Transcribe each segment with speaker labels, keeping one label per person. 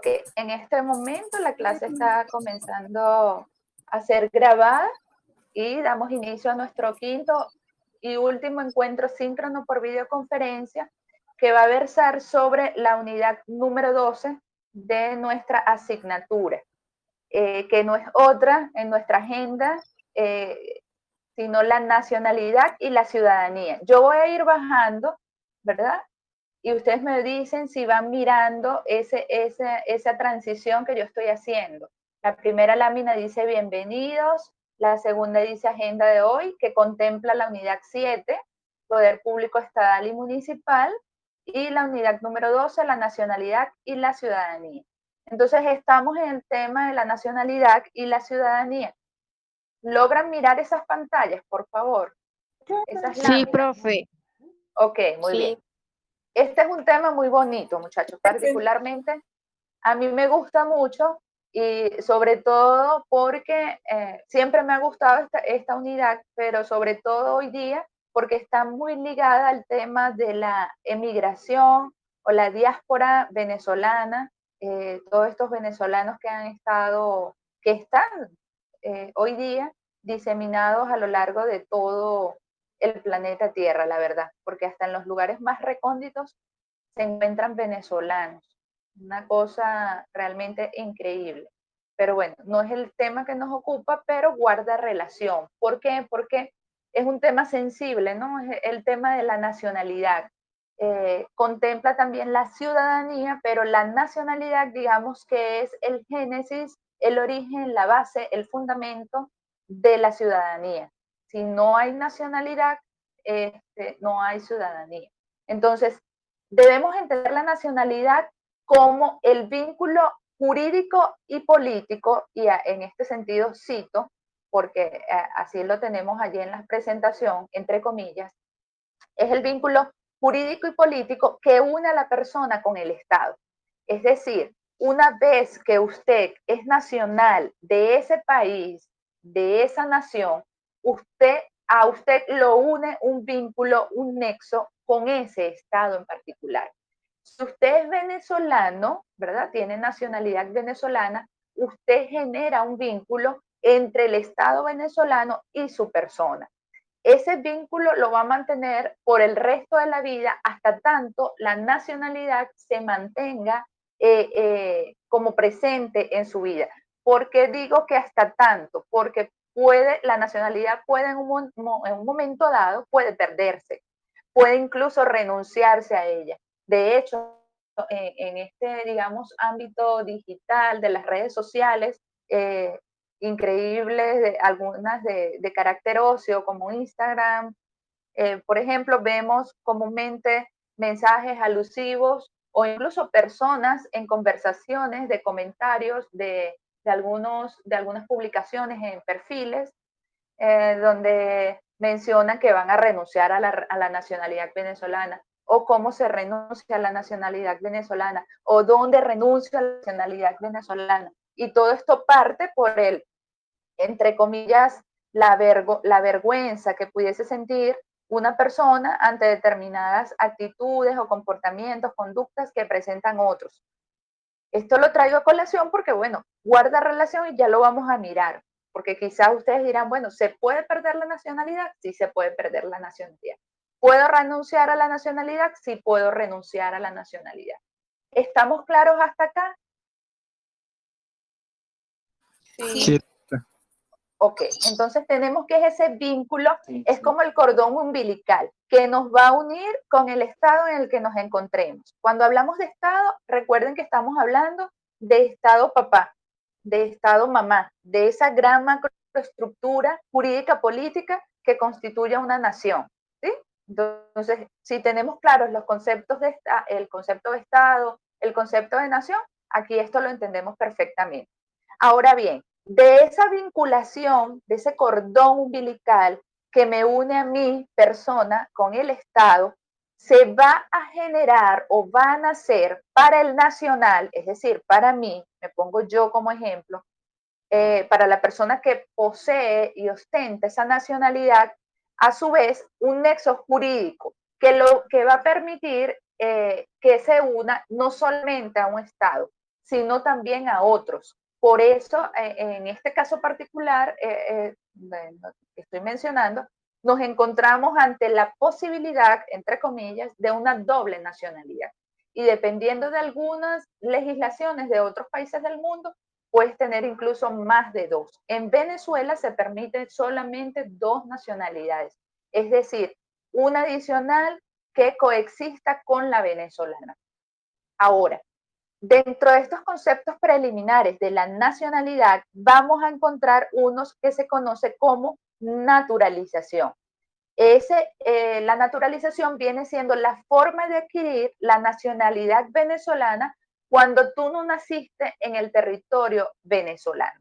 Speaker 1: que en este momento la clase está comenzando a ser grabada y damos inicio a nuestro quinto y último encuentro síncrono por videoconferencia que va a versar sobre la unidad número 12 de nuestra asignatura, que no es otra en nuestra agenda, sino la nacionalidad y la ciudadanía. Yo voy a ir bajando, ¿verdad? Y ustedes me dicen si van mirando esa transición que yo estoy haciendo. La primera lámina dice bienvenidos, la segunda dice agenda de hoy, que contempla la unidad 7, poder público estatal y municipal, y la unidad número 12, la nacionalidad y la ciudadanía. Entonces estamos en el tema de la nacionalidad y la ciudadanía. ¿Logran mirar esas pantallas, por favor? Esas
Speaker 2: Sí,
Speaker 1: láminas.
Speaker 2: profe.
Speaker 1: Ok, muy bien.
Speaker 2: Sí.
Speaker 1: Este es un tema muy bonito, muchachos, particularmente a mí me gusta mucho y sobre todo porque siempre me ha gustado esta unidad, pero sobre todo hoy día porque está muy ligada al tema de la emigración o la diáspora venezolana, todos estos venezolanos que han estado, que están hoy día diseminados a lo largo de todo el planeta Tierra, la verdad, porque hasta en los lugares más recónditos se encuentran venezolanos. Una cosa realmente increíble. Pero bueno, no es el tema que nos ocupa, pero guarda relación. ¿Por qué? Porque es un tema sensible, ¿no? Es el tema de la nacionalidad. Contempla también la ciudadanía, pero la nacionalidad, digamos que es el génesis, el origen, la base, el fundamento de la ciudadanía. Si no hay nacionalidad, no hay ciudadanía. Entonces, debemos entender la nacionalidad como el vínculo jurídico y político, y en este sentido cito, porque así lo tenemos allí en la presentación, entre comillas, es el vínculo jurídico y político que une a la persona con el Estado. Es decir, una vez que usted es nacional de ese país, de esa nación, a usted lo une un vínculo, un nexo con ese Estado en particular. Si usted es venezolano, ¿verdad? Tiene nacionalidad venezolana, usted genera un vínculo entre el Estado venezolano y su persona. Ese vínculo lo va a mantener por el resto de la vida hasta tanto la nacionalidad se mantenga como presente en su vida. ¿Por qué digo que hasta tanto? Porque la nacionalidad puede en un momento dado, puede perderse, puede incluso renunciarse a ella. De hecho, en este, digamos, ámbito digital de las redes sociales, increíbles, algunas de carácter ocio, como Instagram, por ejemplo, vemos comúnmente mensajes alusivos o incluso personas en conversaciones de comentarios de algunas publicaciones en perfiles donde mencionan que van a renunciar a la nacionalidad venezolana, o cómo se renuncia a la nacionalidad venezolana, o dónde renuncia a la nacionalidad venezolana. Y todo esto parte por el, entre comillas, la vergüenza que pudiese sentir una persona ante determinadas actitudes o comportamientos, conductas que presentan otros. Esto lo traigo a colación porque, bueno, guarda relación y ya lo vamos a mirar. Porque quizás ustedes dirán, bueno, ¿se puede perder la nacionalidad? Sí, se puede perder la nacionalidad. ¿Puedo renunciar a la nacionalidad? Sí, puedo renunciar a la nacionalidad. ¿Estamos claros hasta acá?
Speaker 3: Sí.
Speaker 1: Ok, entonces tenemos que ese vínculo, es como el cordón umbilical que nos va a unir con el estado en el que nos encontremos. Cuando hablamos de estado, recuerden que estamos hablando de estado papá, de estado mamá, de esa gran macroestructura jurídica política que constituye una nación. ¿Sí? Entonces, si tenemos claros los conceptos el concepto de estado, el concepto de nación, aquí esto lo entendemos perfectamente. Ahora bien, de esa vinculación, de ese cordón umbilical que me une a mi persona con el Estado, se va a generar o va a nacer para el nacional, es decir, para mí, me pongo yo como ejemplo, para la persona que posee y ostenta esa nacionalidad, a su vez, un nexo jurídico que va a permitir que se una no solamente a un Estado, sino también a otros. Por eso, en este caso particular que estoy mencionando, nos encontramos ante la posibilidad, entre comillas, de una doble nacionalidad. Y dependiendo de algunas legislaciones de otros países del mundo, puedes tener incluso más de dos. En Venezuela se permiten solamente dos nacionalidades, es decir, una adicional que coexista con la venezolana. Ahora, dentro de estos conceptos preliminares de la nacionalidad, vamos a encontrar unos que se conoce como naturalización. La naturalización viene siendo la forma de adquirir la nacionalidad venezolana cuando tú no naciste en el territorio venezolano.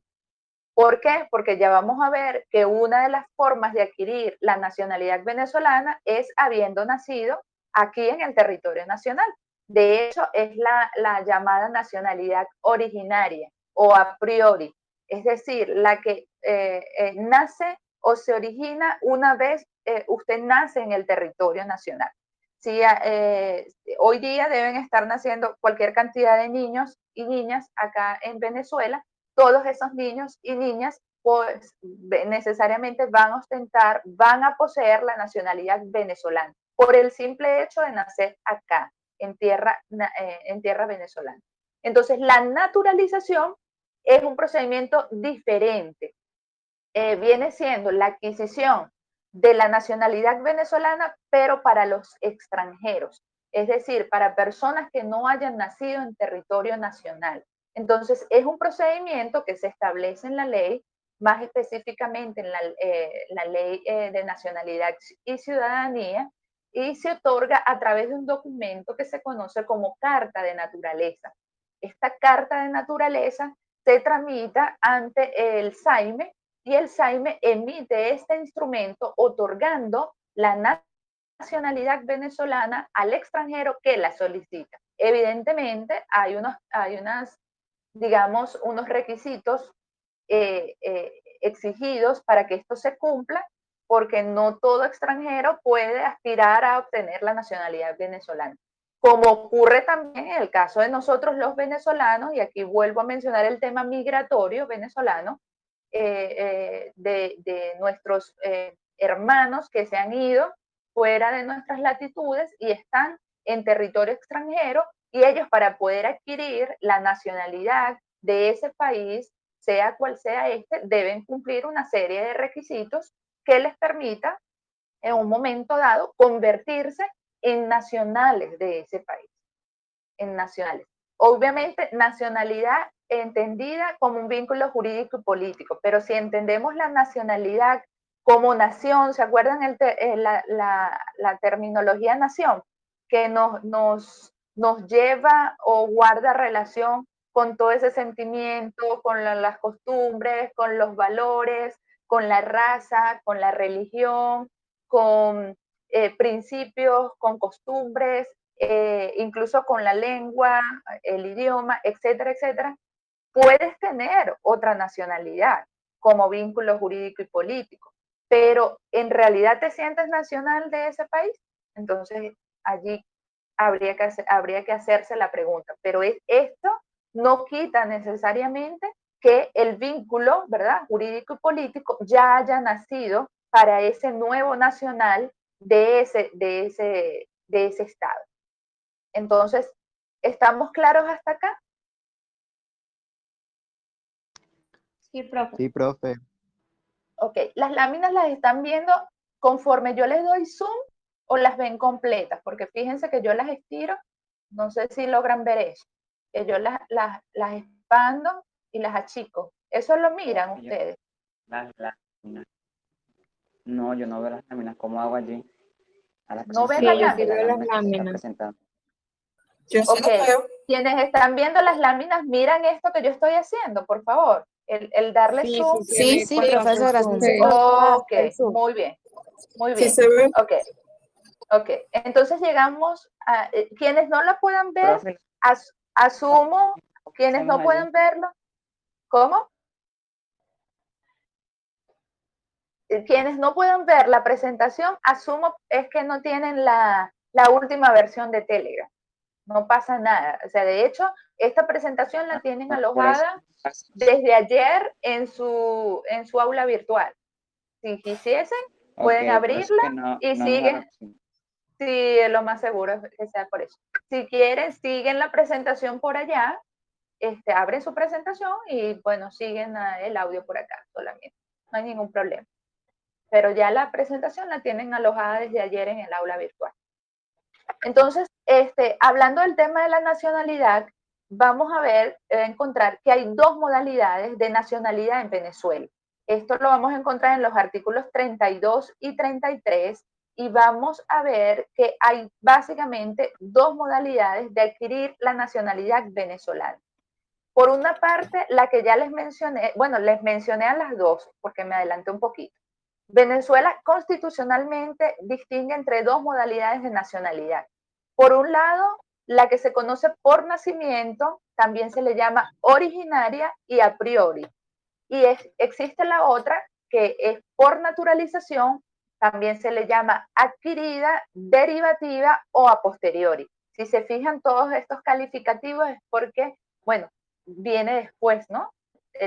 Speaker 1: ¿Por qué? Porque ya vamos a ver que una de las formas de adquirir la nacionalidad venezolana es habiendo nacido aquí en el territorio nacional. De hecho, es la llamada nacionalidad originaria o a priori, es decir, la que nace o se origina una vez usted nace en el territorio nacional. Sí, hoy día deben estar naciendo cualquier cantidad de niños y niñas acá en Venezuela. Todos esos niños y niñas pues necesariamente van a ostentar, van a poseer la nacionalidad venezolana por el simple hecho de nacer acá, en tierra venezolana. Entonces, la naturalización es un procedimiento diferente. Viene siendo la adquisición de la nacionalidad venezolana, pero para los extranjeros, es decir, para personas que no hayan nacido en territorio nacional. Entonces, es un procedimiento que se establece en la ley, más específicamente en la ley de nacionalidad y ciudadanía, y se otorga a través de un documento que se conoce como carta de naturaleza. Esta carta de naturaleza se tramita ante el SAIME y el SAIME emite este instrumento otorgando la nacionalidad venezolana al extranjero que la solicita. Evidentemente hay digamos, unos requisitos exigidos para que esto se cumpla, porque no todo extranjero puede aspirar a obtener la nacionalidad venezolana. Como ocurre también en el caso de nosotros los venezolanos, y aquí vuelvo a mencionar el tema migratorio venezolano, de nuestros hermanos que se han ido fuera de nuestras latitudes y están en territorio extranjero, y ellos para poder adquirir la nacionalidad de ese país, sea cual sea este, deben cumplir una serie de requisitos que les permita en un momento dado convertirse en nacionales de ese país, en nacionales. Obviamente, nacionalidad entendida como un vínculo jurídico y político, pero si entendemos la nacionalidad como nación, ¿se acuerdan la terminología nación? Que nos lleva o guarda relación con todo ese sentimiento, con las costumbres, con los valores, con la raza, con la religión, con principios, con costumbres, incluso con la lengua, el idioma, etcétera, etcétera. Puedes tener otra nacionalidad como vínculo jurídico y político, pero en realidad te sientes nacional de ese país. Entonces allí habría que hacerse la pregunta, pero esto no quita necesariamente que el vínculo, ¿verdad?, jurídico y político ya haya nacido para ese nuevo nacional de ese estado. Entonces, ¿estamos claros hasta acá?
Speaker 2: Sí, profe.
Speaker 3: Sí, profe.
Speaker 1: Ok, las láminas las están viendo conforme yo les doy zoom o las ven completas, porque fíjense que yo las estiro, no sé si logran ver eso, que yo las expando y las achico. Eso lo miran ustedes.
Speaker 2: Las láminas. No, yo no veo las láminas. ¿Cómo hago allí? A las
Speaker 1: ¿No
Speaker 2: personas
Speaker 1: ven
Speaker 2: que
Speaker 1: las
Speaker 2: no
Speaker 4: yo sí
Speaker 2: ven
Speaker 1: láminas?
Speaker 4: veo las
Speaker 2: que se está
Speaker 4: láminas.
Speaker 2: presentando.
Speaker 4: Yo sí
Speaker 1: Ok,
Speaker 4: lo veo.
Speaker 1: quienes están viendo las láminas, miran esto que yo estoy haciendo, por favor. El darle
Speaker 4: Sí,
Speaker 1: zoom.
Speaker 4: sí, se ve
Speaker 5: Sí,
Speaker 4: cuando hace
Speaker 5: profesora,
Speaker 4: zoom.
Speaker 5: sí se nota
Speaker 1: Ok,
Speaker 5: el zoom.
Speaker 1: muy bien, muy
Speaker 4: Sí
Speaker 1: bien.
Speaker 4: se ve.
Speaker 1: Ok, ok. Entonces llegamos a quienes no la puedan ver,
Speaker 2: Profe,
Speaker 1: asumo, quienes
Speaker 2: hacemos
Speaker 1: no
Speaker 2: allí?
Speaker 1: pueden verlo, ¿cómo? Quienes no pueden ver la presentación, asumo es que no tienen la última versión de Telegram. no pasa nada. O sea, de hecho, esta presentación la tienen
Speaker 2: Por eso,
Speaker 1: alojada desde ayer en su aula virtual. Si quisiesen,
Speaker 2: ok,
Speaker 1: pueden
Speaker 2: por eso
Speaker 1: abrirla
Speaker 2: que no,
Speaker 1: y
Speaker 2: no nos da la
Speaker 1: siguen.
Speaker 2: opción.
Speaker 1: Sí, lo más seguro es que sea por eso. Si quieren, siguen la presentación por allá, abren su presentación y bueno, siguen el audio por acá solamente. No hay ningún problema. Pero ya la presentación la tienen alojada desde ayer en el aula virtual. Entonces, hablando del tema de la nacionalidad, vamos a ver, encontrar que hay dos modalidades de nacionalidad en Venezuela. Esto lo vamos a encontrar en los artículos 32 y 33 y vamos a ver que hay básicamente dos modalidades de adquirir la nacionalidad venezolana. Por una parte, la que ya les mencioné, bueno, les mencioné a las dos porque me adelanté un poquito. Venezuela constitucionalmente distingue entre dos modalidades de nacionalidad. Por un lado, la que se conoce por nacimiento, también se le llama originaria y a priori. Y existe la otra que es por naturalización, también se le llama adquirida, derivativa o a posteriori. Si se fijan todos estos calificativos es porque, bueno, viene después, ¿no?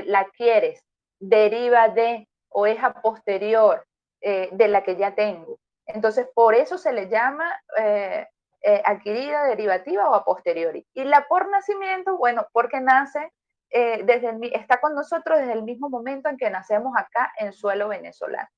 Speaker 1: La adquieres, deriva de o es a posterior de la que ya tengo. Entonces, por eso se le llama adquirida, derivativa o a posteriori. Y la por nacimiento, bueno, porque nace está con nosotros desde el mismo momento en que nacemos acá en suelo venezolano.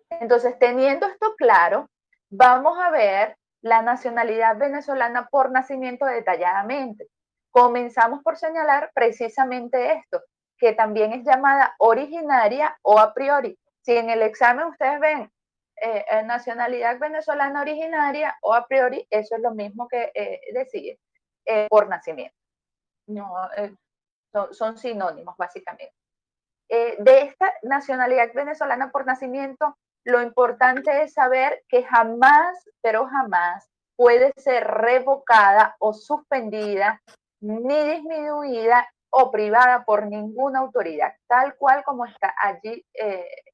Speaker 1: Entonces, teniendo esto claro, vamos a ver la nacionalidad venezolana por nacimiento detalladamente. Comenzamos por señalar precisamente esto, que también es llamada originaria o a priori. Si en el examen ustedes ven nacionalidad venezolana originaria o a priori, eso es lo mismo que decir por nacimiento. No, son sinónimos básicamente. De esta nacionalidad venezolana por nacimiento, lo importante es saber que jamás, pero jamás, puede ser revocada o suspendida, ni disminuida o privada por ninguna autoridad, tal cual como está allí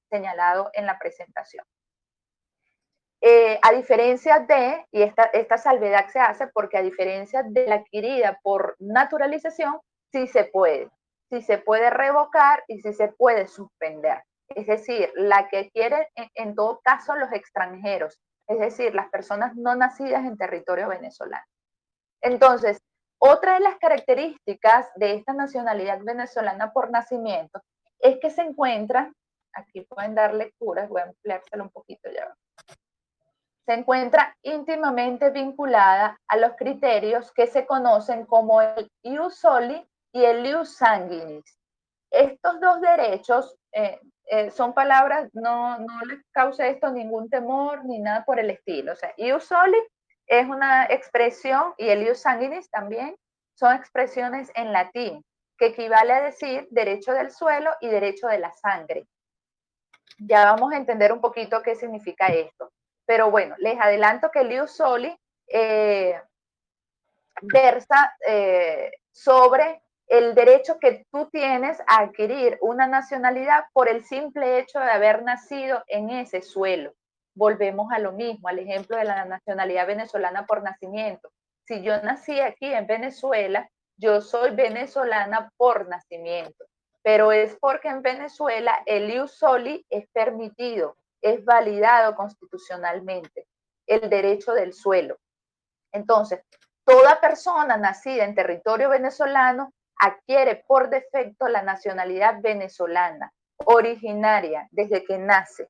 Speaker 1: señalado en la presentación. A diferencia de, y esta salvedad se hace porque a diferencia de la adquirida por naturalización, sí se puede revocar y sí se puede suspender. Es decir, la que adquieren en todo caso los extranjeros, es decir, las personas no nacidas en territorio venezolano. Entonces, otra de las características de esta nacionalidad venezolana por nacimiento es que se encuentra, aquí pueden dar lecturas, voy a ampliárselo un poquito ya, se encuentra íntimamente vinculada a los criterios que se conocen como el ius soli y el ius sanguinis. Estos dos derechos son palabras, no les causa esto ningún temor ni nada por el estilo. O sea, ius soli es una expresión y el ius sanguinis también son expresiones en latín que equivale a decir derecho del suelo y derecho de la sangre. Ya vamos a entender un poquito qué significa esto. Pero bueno, les adelanto que el ius soli versa sobre el derecho que tú tienes a adquirir una nacionalidad por el simple hecho de haber nacido en ese suelo. Volvemos a lo mismo, al ejemplo de la nacionalidad venezolana por nacimiento. Si yo nací aquí en Venezuela, yo soy venezolana por nacimiento, pero es porque en Venezuela el ius soli es permitido, es validado constitucionalmente, el derecho del suelo. Entonces, toda persona nacida en territorio venezolano adquiere por defecto la nacionalidad venezolana, originaria, desde que nace.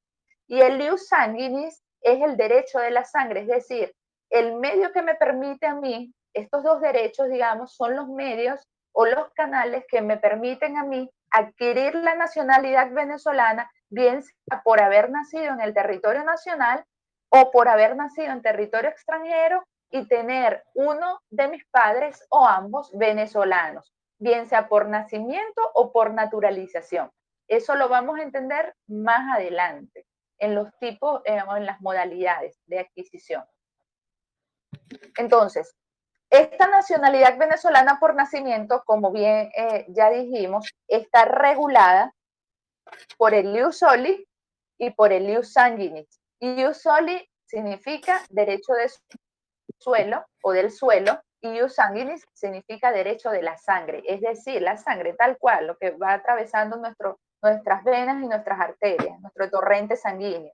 Speaker 1: Y el ius sanguinis es el derecho de la sangre, es decir, el medio que me permite a mí, estos dos derechos, digamos, son los medios o los canales que me permiten a mí adquirir la nacionalidad venezolana, bien sea por haber nacido en el territorio nacional o por haber nacido en territorio extranjero y tener uno de mis padres o ambos venezolanos, bien sea por nacimiento o por naturalización. Eso lo vamos a entender más adelante en los tipos o en las modalidades de adquisición. Entonces, esta nacionalidad venezolana por nacimiento, como bien ya dijimos, está regulada por el ius soli y por el ius sanguinis. Ius soli significa derecho de suelo o del suelo, ius sanguinis significa derecho de la sangre, es decir, la sangre tal cual, lo que va atravesando nuestras venas y nuestras arterias, nuestro torrente sanguíneo,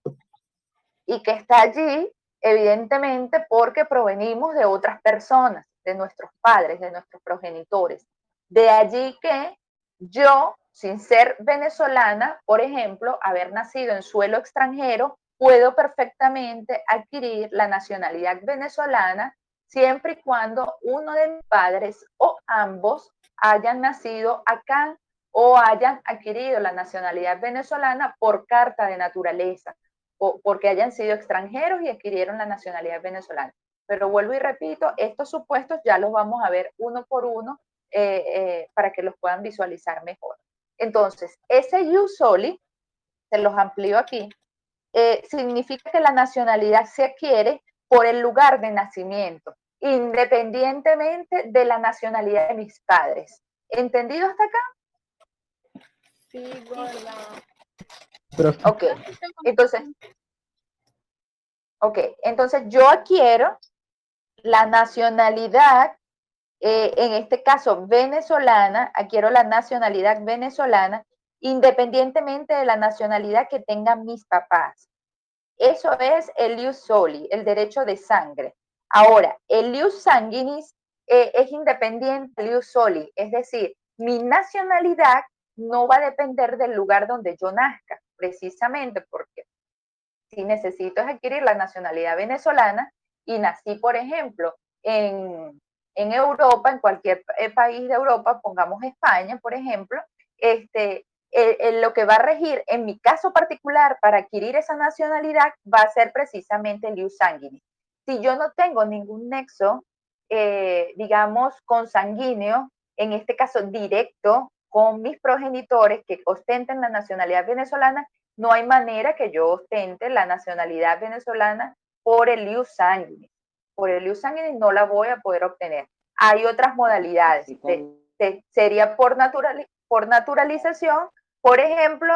Speaker 1: y que está allí evidentemente porque provenimos de otras personas, de nuestros padres, de nuestros progenitores. De allí que yo, sin ser venezolana, por ejemplo, haber nacido en suelo extranjero, puedo perfectamente adquirir la nacionalidad venezolana siempre y cuando uno de mis padres o ambos hayan nacido acá o hayan adquirido la nacionalidad venezolana por carta de naturaleza, o porque hayan sido extranjeros y adquirieron la nacionalidad venezolana. Pero vuelvo y repito, estos supuestos ya los vamos a ver uno por uno para que los puedan visualizar mejor. Entonces, ese ius soli, se los amplío aquí, significa que la nacionalidad se adquiere por el lugar de nacimiento, independientemente de la nacionalidad de mis padres. ¿Entendido hasta acá?
Speaker 3: Sí, gorda.
Speaker 1: Ok, entonces yo adquiero la nacionalidad, en este caso venezolana, adquiero la nacionalidad venezolana independientemente de la nacionalidad que tengan mis papás. Eso es el ius soli, el derecho de sangre. Ahora, el ius sanguinis es independiente del ius soli, es decir, mi nacionalidad no va a depender del lugar donde yo nazca, precisamente porque si necesito adquirir la nacionalidad venezolana y nací, por ejemplo, en Europa, en cualquier país de Europa, pongamos España, por ejemplo, lo que va a regir en mi caso particular para adquirir esa nacionalidad va a ser precisamente el ius sanguinis. Si yo no tengo ningún nexo, digamos, consanguíneo, en este caso directo, con mis progenitores que ostenten la nacionalidad venezolana, no hay manera que yo ostente la nacionalidad venezolana por el ius sanguinis. Por el ius sanguinis no la voy a poder obtener. Hay otras modalidades. Sería por naturalización, por ejemplo,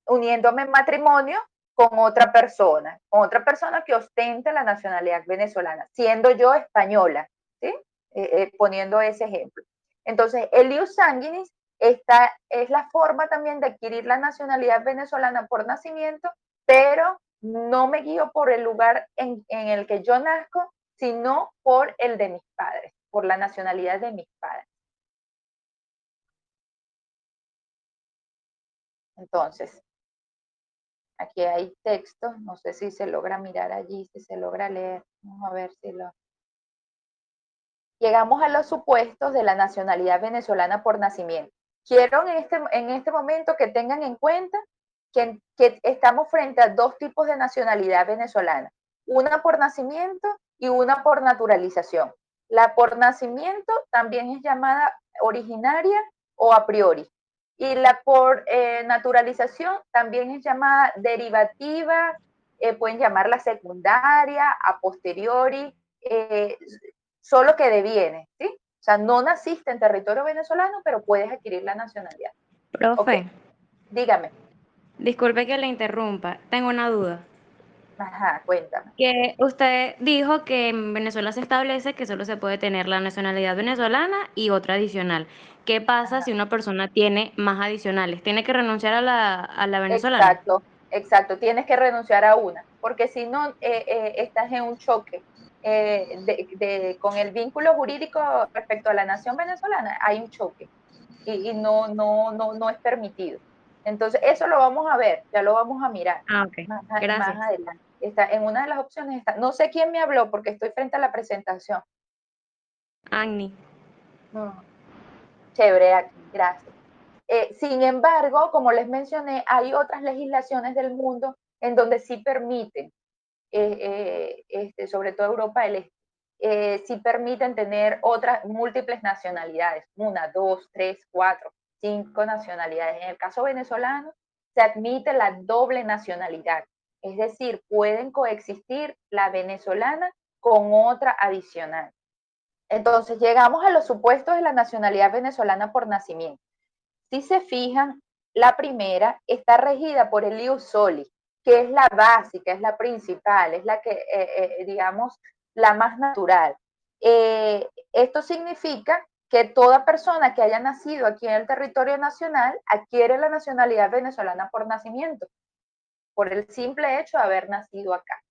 Speaker 1: uniéndome en matrimonio con otra persona que ostente la nacionalidad venezolana, siendo yo española, ¿sí? Poniendo ese ejemplo. Entonces, el ius sanguinis esta es la forma también de adquirir la nacionalidad venezolana por nacimiento, pero no me guío por el lugar en el que yo nazco, sino por el de mis padres, por la nacionalidad de mis padres. Entonces, aquí hay texto, no sé si se logra mirar allí, si se logra leer. Vamos a ver si lo... Llegamos a los supuestos de la nacionalidad venezolana por nacimiento. Quiero en este momento que tengan en cuenta que estamos frente a dos tipos de nacionalidad venezolana, una por nacimiento y una por naturalización. La por nacimiento también es llamada originaria o a priori, y la por naturalización también es llamada derivativa, pueden llamarla secundaria, a posteriori, solo que deviene, ¿sí? O sea, no naciste en territorio venezolano, pero puedes adquirir la nacionalidad.
Speaker 4: Profe,
Speaker 1: Okay. Dígame.
Speaker 4: Disculpe que le interrumpa, tengo una duda.
Speaker 1: Ajá, cuéntame.
Speaker 4: Que usted dijo que en Venezuela se establece que solo se puede tener la nacionalidad venezolana y otra adicional. ¿Qué pasa si una persona tiene más adicionales? ¿Tiene que renunciar a la venezolana?
Speaker 1: Exacto. Tienes que renunciar a una, porque si no, estás en un choque con el vínculo jurídico respecto a la nación venezolana. Hay un choque y no es permitido. Entonces, eso lo vamos a ver, ya lo vamos a mirar
Speaker 4: Ok.
Speaker 1: más
Speaker 4: Gracias.
Speaker 1: adelante. Está en una de las opciones. No sé quién me habló porque estoy frente a la presentación.
Speaker 4: Agni.
Speaker 1: Chévere, gracias. Sin embargo, como les mencioné, hay otras legislaciones del mundo en donde sí permiten, sobre todo Europa del Este, sí permiten tener otras múltiples nacionalidades, una, dos, tres, cuatro, cinco nacionalidades. En el caso venezolano, se admite la doble nacionalidad, es decir, pueden coexistir la venezolana con otra adicional. Entonces, llegamos a los supuestos de la nacionalidad venezolana por nacimiento. Si se fijan, la primera está regida por el ius soli, que es la básica, es la principal, es la que, digamos, la más natural. Esto significa que toda persona que haya nacido aquí en el territorio nacional adquiere la nacionalidad venezolana por nacimiento, por el simple hecho de haber nacido acá.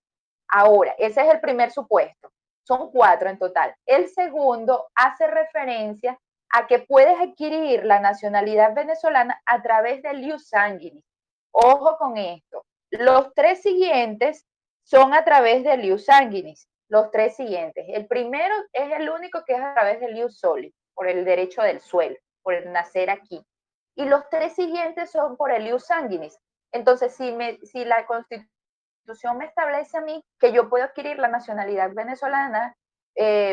Speaker 1: Ahora, ese es el primer supuesto. Son 4 en total. El segundo hace referencia a que puedes adquirir la nacionalidad venezolana a través del ius sanguinis. Ojo con esto. Los 3 siguientes son a través del ius sanguinis. Los 3 siguientes. El primero es el único que es a través del ius soli, por el derecho del suelo, por el nacer aquí. Y los 3 siguientes son por el ius sanguinis. Entonces, si la Constitución me establece a mí que yo puedo adquirir la nacionalidad venezolana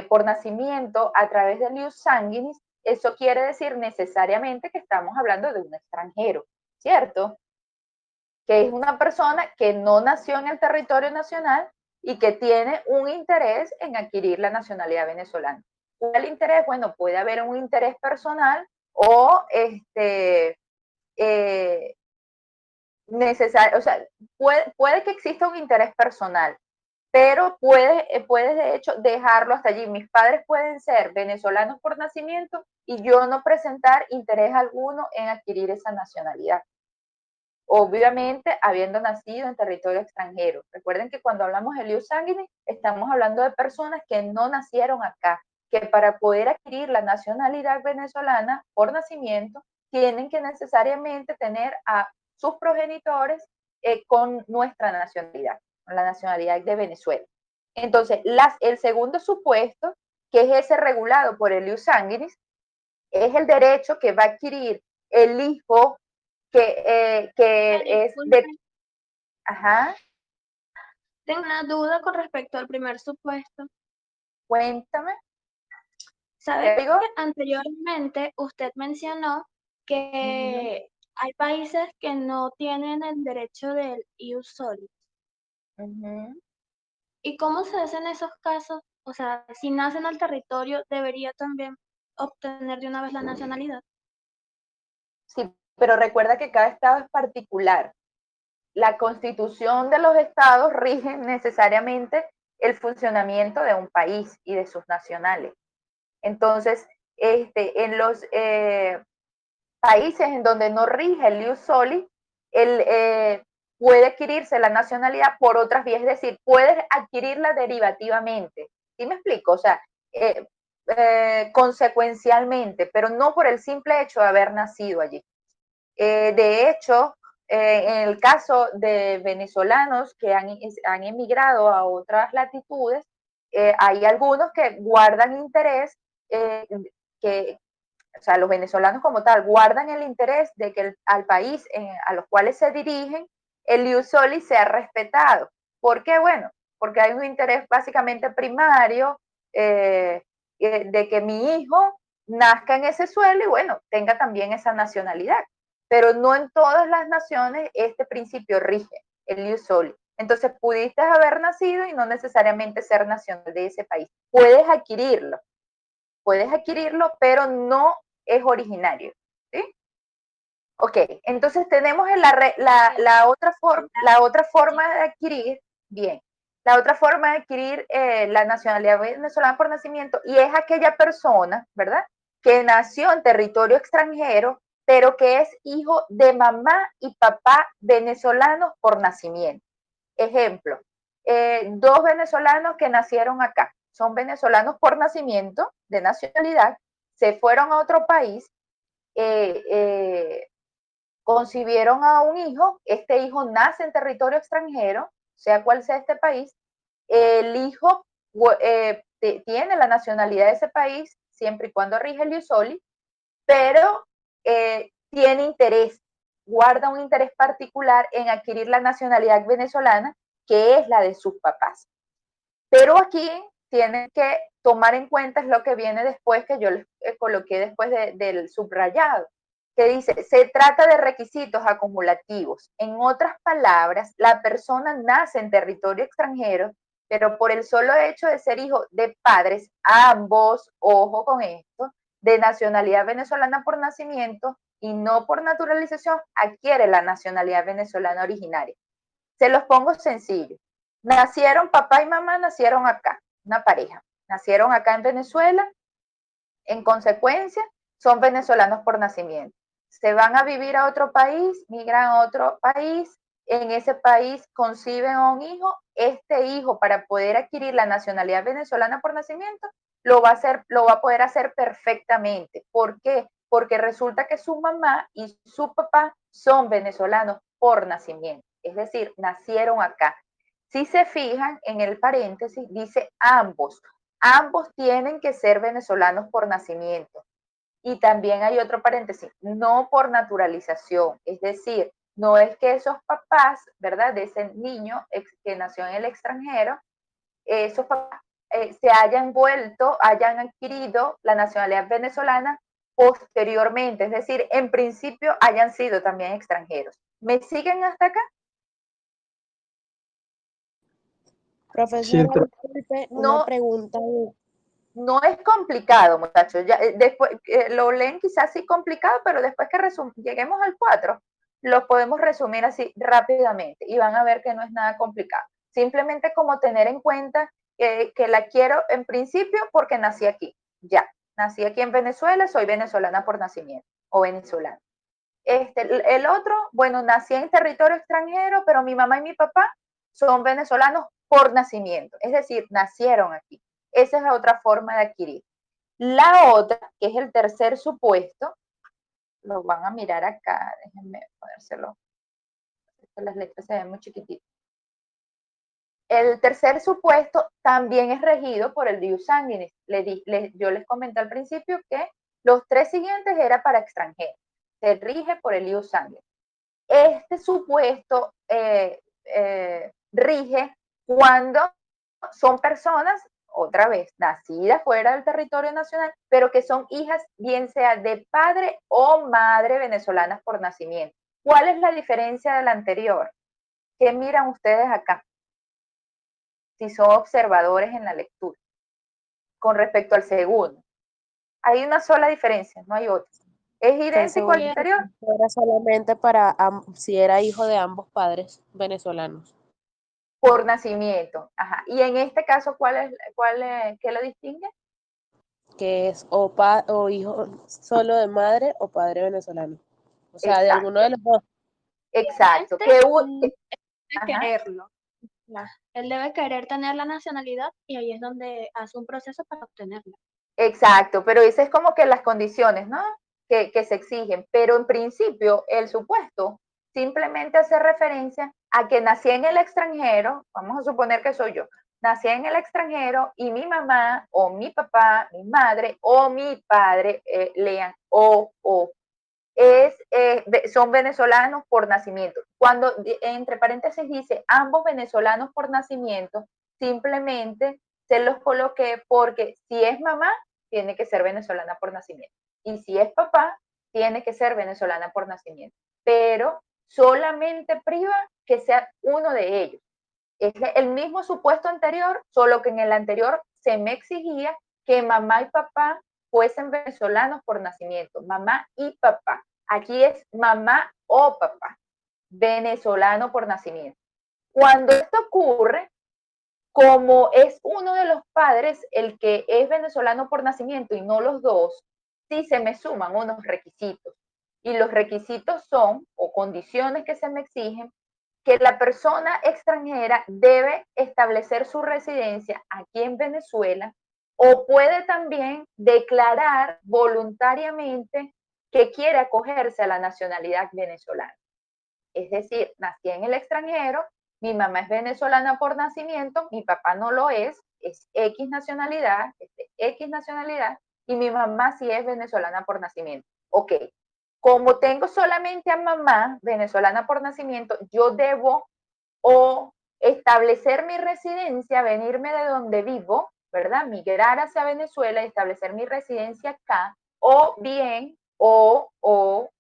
Speaker 1: por nacimiento a través del ius sanguinis, eso quiere decir necesariamente que estamos hablando de un extranjero, ¿cierto? Que es una persona que no nació en el territorio nacional y que tiene un interés en adquirir la nacionalidad venezolana. ¿Cuál interés? Bueno, puede haber un interés personal o necesario, o sea, puede que exista un interés personal, pero puedes de hecho dejarlo hasta allí. Mis padres pueden ser venezolanos por nacimiento y yo no presentar interés alguno en adquirir esa nacionalidad. Obviamente, habiendo nacido en territorio extranjero. Recuerden que cuando hablamos de ius sanguinis, estamos hablando de personas que no nacieron acá, que para poder adquirir la nacionalidad venezolana por nacimiento, tienen que necesariamente tener a sus progenitores con nuestra nacionalidad, con la nacionalidad de Venezuela. Entonces, el segundo supuesto, que es ese regulado por el ius sanguinis, es el derecho que va a adquirir el hijo que es de... Ajá.
Speaker 3: Tengo una duda con respecto al primer supuesto.
Speaker 1: Cuéntame.
Speaker 3: ¿Sabes
Speaker 1: ¿Te digo?
Speaker 3: que anteriormente usted mencionó que hay países que no tienen el derecho del ius soli? ¿Y cómo se hace en esos casos? O sea, si nace en el territorio, ¿debería también obtener de una vez la nacionalidad?
Speaker 1: Sí, pero recuerda que cada estado es particular. La constitución de los estados rige necesariamente el funcionamiento de un país y de sus nacionales. Entonces, en los países en donde no rige el ius soli, puede adquirirse la nacionalidad por otras vías, es decir, puedes adquirirla derivativamente. ¿Sí me explico? O sea, consecuencialmente, pero no por el simple hecho de haber nacido allí. De hecho, en el caso de venezolanos que han emigrado a otras latitudes, hay algunos que guardan interés, que, o sea, los venezolanos como tal, guardan el interés de que al país a los cuales se dirigen, el ius soli sea respetado. ¿Por qué? Bueno, porque hay un interés básicamente primario de que mi hijo nazca en ese suelo y bueno, tenga también esa nacionalidad. Pero no en todas las naciones este principio rige, el ius soli. Entonces pudiste haber nacido y no necesariamente ser nacional de ese país. Puedes adquirirlo, pero no es originario, ¿sí? Ok, entonces tenemos la otra forma de adquirir, bien, la otra forma de adquirir la nacionalidad venezolana por nacimiento, y es aquella persona, ¿verdad?, que nació en territorio extranjero, pero que es hijo de mamá y papá venezolanos por nacimiento. Ejemplo, 2 venezolanos que nacieron acá, son venezolanos por nacimiento, de nacionalidad, se fueron a otro país, concibieron a un hijo, este hijo nace en territorio extranjero, sea cual sea este país, el hijo tiene la nacionalidad de ese país, siempre y cuando rige el ius soli, pero tiene interés, guarda un interés particular en adquirir la nacionalidad venezolana, que es la de sus papás. Pero aquí tienen que tomar en cuenta es lo que viene después, que yo les coloqué después del subrayado, que dice, se trata de requisitos acumulativos. En otras palabras, la persona nace en territorio extranjero, pero por el solo hecho de ser hijo de padres, ambos, ojo con esto, de nacionalidad venezolana por nacimiento y no por naturalización, adquiere la nacionalidad venezolana originaria. Se los pongo sencillo. Nacieron, papá y mamá nacieron acá, una pareja. nacieron acá en Venezuela, en consecuencia, son venezolanos por nacimiento. Se van a vivir a otro país, migran a otro país, en ese país conciben a un hijo, este hijo para poder adquirir la nacionalidad venezolana por nacimiento, lo va a poder hacer perfectamente. ¿Por qué? Porque resulta que su mamá y su papá son venezolanos por nacimiento, es decir, nacieron acá. Si se fijan en el paréntesis, dice ambos. Ambos tienen que ser venezolanos por nacimiento. Y también hay otro paréntesis, no por naturalización, es decir, no es que esos papás, ¿verdad? De ese niño que nació en el extranjero, esos papás se hayan vuelto, hayan adquirido la nacionalidad venezolana posteriormente, es decir, en principio hayan sido también extranjeros. ¿Me siguen hasta acá?
Speaker 5: Profesora,
Speaker 6: Sí,
Speaker 5: disculpe, una
Speaker 1: No,
Speaker 5: pregunta.
Speaker 1: no es complicado, muchachos. Ya, después lo leen quizás sí complicado, pero después que lleguemos al 4, lo podemos resumir así rápidamente y van a ver que no es nada complicado. Simplemente como tener en cuenta que la quiero en principio porque nací aquí. Ya, nací aquí en Venezuela, soy venezolana por nacimiento o venezolana. El otro, bueno, nací en territorio extranjero, pero mi mamá y mi papá son venezolanos por nacimiento, es decir, nacieron aquí. Esa es la otra forma de adquirir. La otra, que es el tercer supuesto, lo van a mirar acá, déjenme ponérselo, las letras se ven muy chiquititas. El tercer supuesto también es regido por el Dius Sanguinis. Yo les comenté al principio que los 3 siguientes era para extranjeros. Se rige por el Dius Sanguinis. Este supuesto rige cuando son personas, otra vez, nacidas fuera del territorio nacional, pero que son hijas, bien sea de padre o madre venezolanas por nacimiento. ¿Cuál es la diferencia de la anterior? ¿Qué miran ustedes acá? Si son observadores en la lectura, con respecto al segundo. Hay una sola diferencia, no hay otra. Es
Speaker 5: Que el
Speaker 1: idéntico al
Speaker 5: segundo
Speaker 1: anterior.
Speaker 5: era solamente para si era hijo de ambos padres venezolanos.
Speaker 1: Por nacimiento. Ajá. Y en este caso, ¿qué lo distingue?
Speaker 5: Que es o hijo solo de madre o padre venezolano. O sea, de alguno
Speaker 1: Exacto,
Speaker 5: de los dos.
Speaker 1: exacto.
Speaker 3: Debe
Speaker 1: Ajá,
Speaker 3: quererlo. Él debe querer tener la nacionalidad y ahí es donde hace un proceso para obtenerla.
Speaker 1: exacto, pero esas es como que las condiciones, ¿no? Que se exigen. Pero en principio, el supuesto simplemente hace referencia a que nací en el extranjero, vamos a suponer que soy yo, nací en el extranjero y mi mamá o mi papá, mi madre o mi padre, lean o son venezolanos por nacimiento. Cuando entre paréntesis dice ambos venezolanos por nacimiento, simplemente se los coloqué porque si es mamá, tiene que ser venezolana por nacimiento. Y si es papá, tiene que ser venezolana por nacimiento. Pero solamente priva que sea uno de ellos. Es el mismo supuesto anterior, solo que en el anterior se me exigía que mamá y papá fuesen venezolanos por nacimiento, mamá y papá. Aquí es mamá o papá, venezolano por nacimiento. Cuando esto ocurre, como es uno de los padres el que es venezolano por nacimiento y no los dos, sí se me suman unos requisitos. Y los requisitos son, o condiciones que se me exigen, que la persona extranjera debe establecer su residencia aquí en Venezuela o puede también declarar voluntariamente que quiere acogerse a la nacionalidad venezolana. Es decir, nací en el extranjero, mi mamá es venezolana por nacimiento, mi papá no lo es X nacionalidad, X nacionalidad, y mi mamá sí es venezolana por nacimiento. Ok, como tengo solamente a mamá venezolana por nacimiento, yo debo o establecer mi residencia, venirme de donde vivo, ¿verdad? Migrar hacia Venezuela y establecer mi residencia acá, o bien, o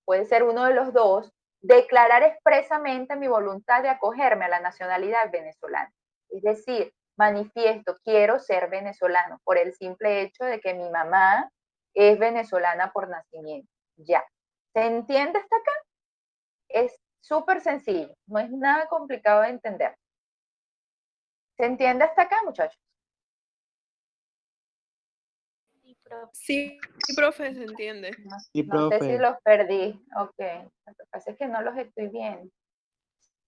Speaker 1: puede ser uno de los dos, declarar expresamente mi voluntad de acogerme a la nacionalidad venezolana. Es decir, manifiesto, quiero ser venezolano por el simple hecho de que mi mamá es venezolana por nacimiento. Ya. ¿Se entiende hasta acá? Es súper sencillo, no es nada complicado de entender. ¿Se entiende hasta acá, muchachos?
Speaker 6: Sí, profe, se entiende.
Speaker 7: Sí,
Speaker 1: No sé si
Speaker 7: profe.
Speaker 1: los perdí. Ok. Lo que pasa es que no los estoy viendo.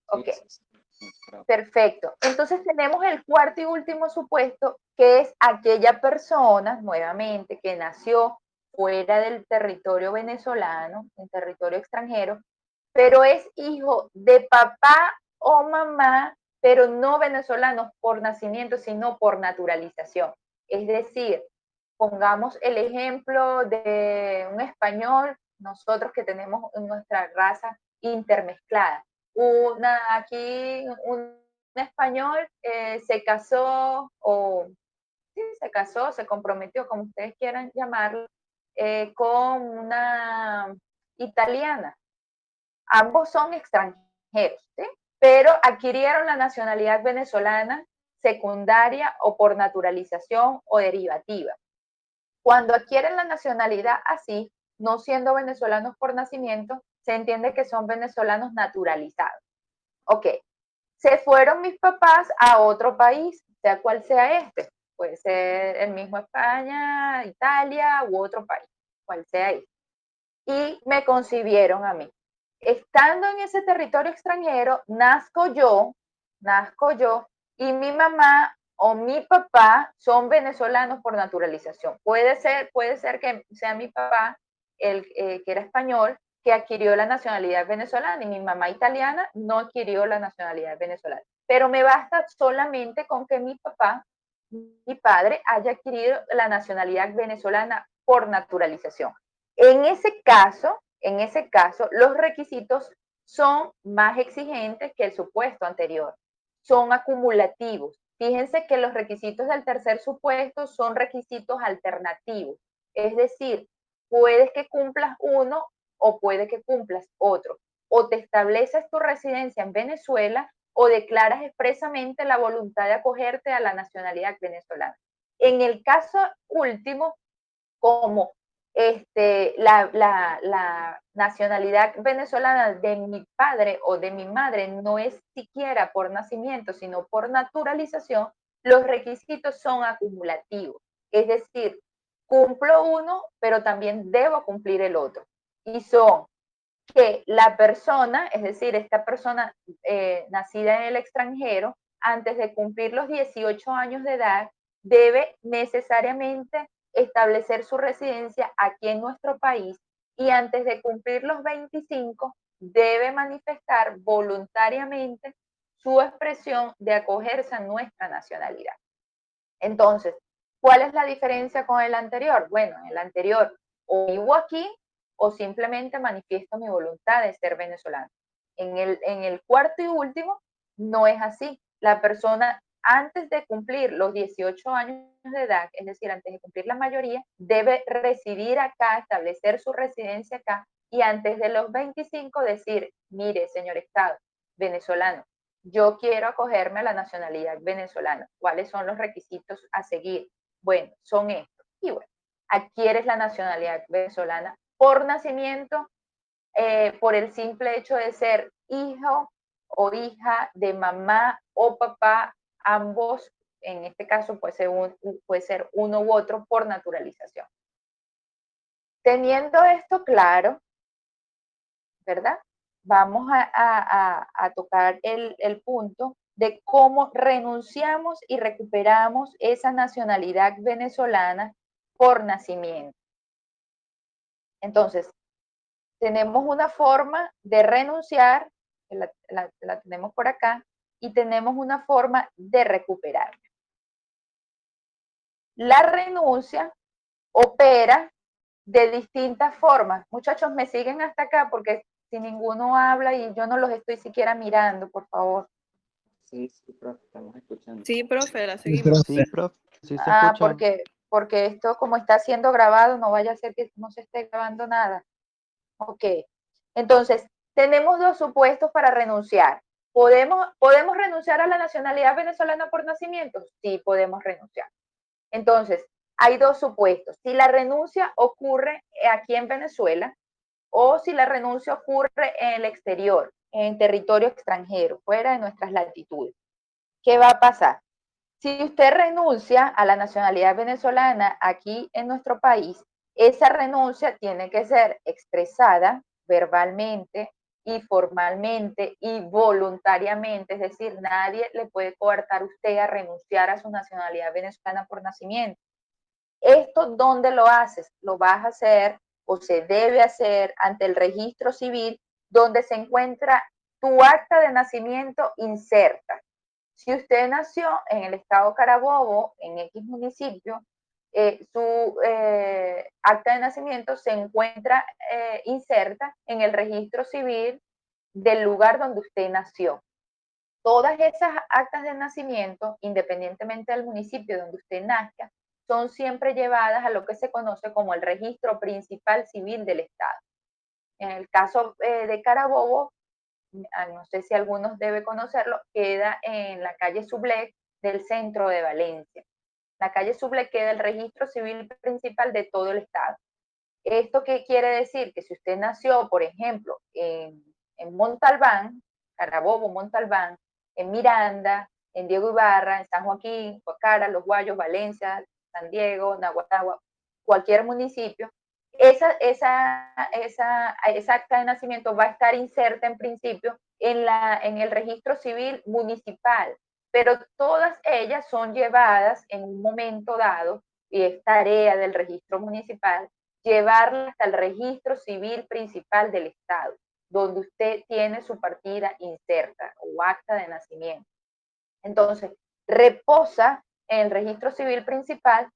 Speaker 1: Ok. Perfecto. Entonces tenemos el cuarto y último supuesto, que es aquella persona, nuevamente, que nació fuera del territorio venezolano, en territorio extranjero, pero es hijo de papá o mamá, pero no venezolanos por nacimiento, sino por naturalización. Es decir, pongamos el ejemplo de un español, nosotros que tenemos nuestra raza intermezclada. Aquí un español se casó o sí, se casó, se comprometió, como ustedes quieran llamarlo, con una italiana. Ambos son extranjeros, ¿sí? Pero adquirieron la nacionalidad venezolana secundaria o por naturalización o derivativa. Cuando adquieren la nacionalidad así, no siendo venezolanos por nacimiento, se entiende que son venezolanos naturalizados. Ok, se fueron mis papás a otro país, sea cual sea este. Puede ser el mismo España, Italia u otro país, cual sea este. Y me concibieron a mí. Estando en ese territorio extranjero, nazco yo, y mi mamá o mi papá son venezolanos por naturalización. Puede ser que sea mi papá, que era español, que adquirió la nacionalidad venezolana, y mi mamá italiana no adquirió la nacionalidad venezolana. Pero me basta solamente con que mi papá, mi padre, haya adquirido la nacionalidad venezolana por naturalización. En ese caso, los requisitos son más exigentes que el supuesto anterior. Son acumulativos. Fíjense que los requisitos del tercer supuesto son requisitos alternativos. Es decir, puedes que cumplas uno o puede que cumplas otro. O te estableces tu residencia en Venezuela o declaras expresamente la voluntad de acogerte a la nacionalidad venezolana. En el caso último, como la nacionalidad venezolana de mi padre o de mi madre no es siquiera por nacimiento, sino por naturalización, los requisitos son acumulativos. Es decir, cumplo uno, pero también debo cumplir el otro. Y son que la persona, es decir, esta persona nacida en el extranjero, antes de cumplir los 18 años de edad, debe necesariamente establecer su residencia aquí en nuestro país y antes de cumplir los 25 debe manifestar voluntariamente su expresión de acogerse a nuestra nacionalidad. Entonces, ¿cuál es la diferencia con el anterior? Bueno, en el anterior o vivo aquí o simplemente manifiesto mi voluntad de ser venezolano. En el cuarto y último no es así. La persona antes de cumplir los 18 años de edad, es decir, antes de cumplir la mayoría, debe residir acá, establecer su residencia acá y antes de los 25 decir, mire, señor Estado venezolano, yo quiero acogerme a la nacionalidad venezolana. ¿Cuáles son los requisitos a seguir? Bueno, son estos. Y bueno, adquieres la nacionalidad venezolana por nacimiento, por el simple hecho de ser hijo o hija de mamá o papá, ambos, en este caso puede ser uno u otro por naturalización. Teniendo esto claro, ¿verdad? Vamos a tocar el punto de cómo renunciamos y recuperamos esa nacionalidad venezolana por nacimiento. Entonces, tenemos una forma de renunciar, que la tenemos por acá, y tenemos una forma de recuperar. La renuncia opera de distintas formas. Muchachos, me siguen hasta acá porque si ninguno habla y yo no los estoy siquiera mirando, por favor.
Speaker 2: Sí, profe, estamos escuchando.
Speaker 6: Sí, profe, la seguimos.
Speaker 7: Sí, profe, sí se escucha.
Speaker 1: Porque esto como está siendo grabado, no vaya a ser que no se esté grabando nada. Ok. Entonces, tenemos dos supuestos para renunciar. ¿Podemos renunciar a la nacionalidad venezolana por nacimiento? Sí, podemos renunciar. Entonces, hay dos supuestos. Si la renuncia ocurre aquí en Venezuela o si la renuncia ocurre en el exterior, en territorio extranjero, fuera de nuestras latitudes. ¿Qué va a pasar? Si usted renuncia a la nacionalidad venezolana aquí en nuestro país, esa renuncia tiene que ser expresada verbalmente y formalmente y voluntariamente, es decir, nadie le puede coartar a usted a renunciar a su nacionalidad venezolana por nacimiento. ¿Esto dónde lo haces? Lo vas a hacer o se debe hacer ante el registro civil, donde se encuentra tu acta de nacimiento inserta. Si usted nació en el estado Carabobo, en X municipio, su acta de nacimiento se encuentra inserta en el registro civil del lugar donde usted nació. Todas esas actas de nacimiento, independientemente del municipio donde usted nazca, son siempre llevadas a lo que se conoce como el registro principal civil del estado. En el caso de Carabobo, no sé si algunos deben conocerlo, queda en la calle Sublé del centro de Valencia. La calle Sublé queda el registro civil principal de todo el estado. ¿Esto qué quiere decir? Que si usted nació, por ejemplo, en Montalbán, Carabobo, Montalbán, en Miranda, en Diego Ibarra, en San Joaquín, Guacara, Los Guayos, Valencia, San Diego, Naguatagua, cualquier municipio, esa acta de nacimiento va a estar inserta en principio en el registro civil municipal, pero todas ellas son llevadas en un momento dado, y es tarea del registro municipal, llevarla hasta el registro civil principal del estado, donde usted tiene su partida inserta o acta de nacimiento. Entonces, reposa en el registro civil principal,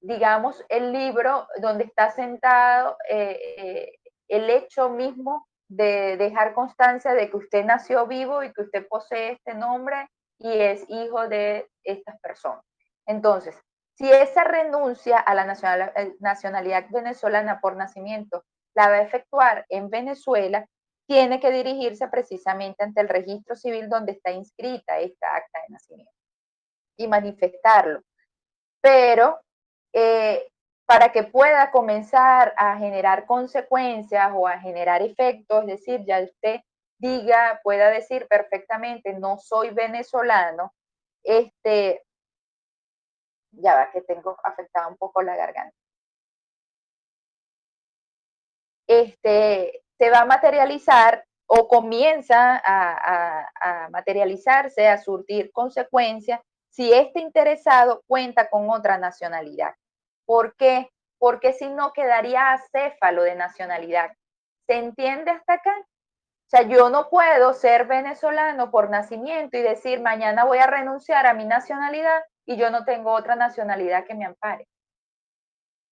Speaker 1: digamos, el libro donde está sentado el hecho mismo de dejar constancia de que usted nació vivo y que usted posee este nombre y es hijo de estas personas. Entonces, si esa renuncia a la nacionalidad venezolana por nacimiento la va a efectuar en Venezuela, tiene que dirigirse precisamente ante el registro civil donde está inscrita esta acta de nacimiento y manifestarlo. Pero para que pueda comenzar a generar consecuencias o a generar efectos, es decir, ya usted pueda decir perfectamente, no soy venezolano, ya va que tengo afectada un poco la garganta. Se va a materializar o comienza a materializarse, a surtir consecuencias si este interesado cuenta con otra nacionalidad. ¿Por qué? Porque si no quedaría acéfalo de nacionalidad. ¿Se entiende hasta acá? O sea, yo no puedo ser venezolano por nacimiento y decir mañana voy a renunciar a mi nacionalidad y yo no tengo otra nacionalidad que me ampare.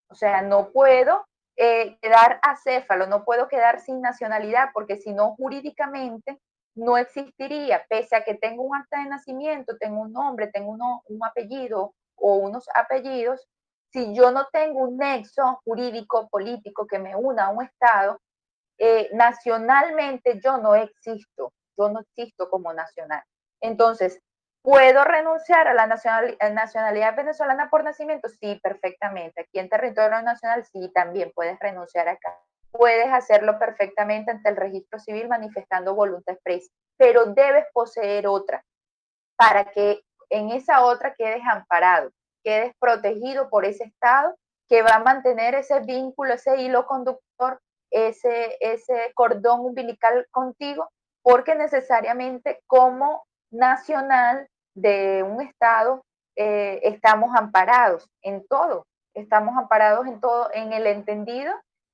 Speaker 1: O sea, no puedo quedar acéfalo, no puedo quedar sin nacionalidad, porque si no, jurídicamente no existiría, pese a que tengo un acta de nacimiento, tengo un nombre, tengo un apellido o unos apellidos. Si yo no tengo un nexo jurídico, político que me una a un Estado, nacionalmente yo no existo como nacional. Entonces, ¿puedo renunciar a la nacionalidad venezolana por nacimiento? Sí, perfectamente. Aquí en territorio nacional sí, también puedes renunciar acá. Puedes hacerlo perfectamente ante el registro civil manifestando voluntad expresa, pero debes poseer otra para que en esa otra quedes amparado, quedes protegido por ese Estado que va a mantener ese vínculo, ese hilo conductor, ese cordón umbilical contigo, porque necesariamente como nacional de un Estado estamos amparados en todo, en el entendido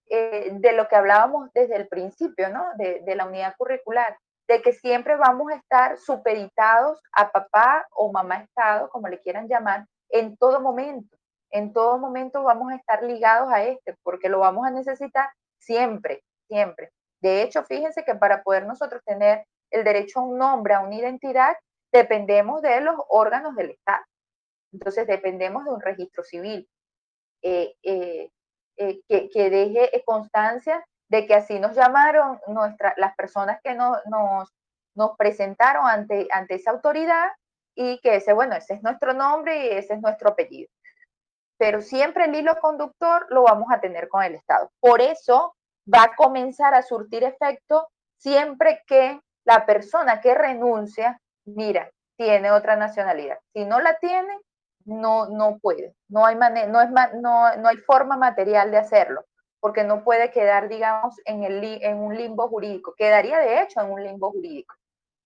Speaker 1: de lo que hablábamos desde el principio, ¿no? De la unidad curricular, de que siempre vamos a estar supeditados a papá o mamá Estado, como le quieran llamar, en todo momento. En todo momento vamos a estar ligados a porque lo vamos a necesitar siempre, siempre. De hecho, fíjense que para poder nosotros tener el derecho a un nombre, a una identidad, dependemos de los órganos del Estado. Entonces, dependemos de un registro civil que deje constancia de que así nos llamaron las personas que nos presentaron ante esa autoridad y que ese es nuestro nombre y ese es nuestro apellido. Pero siempre el hilo conductor lo vamos a tener con el Estado. Por eso va a comenzar a surtir efecto siempre que la persona que renuncia, mira, tiene otra nacionalidad. Si no la tiene, no puede, no hay forma material de hacerlo, porque no puede quedar, digamos, en un limbo jurídico, quedaría de hecho en un limbo jurídico,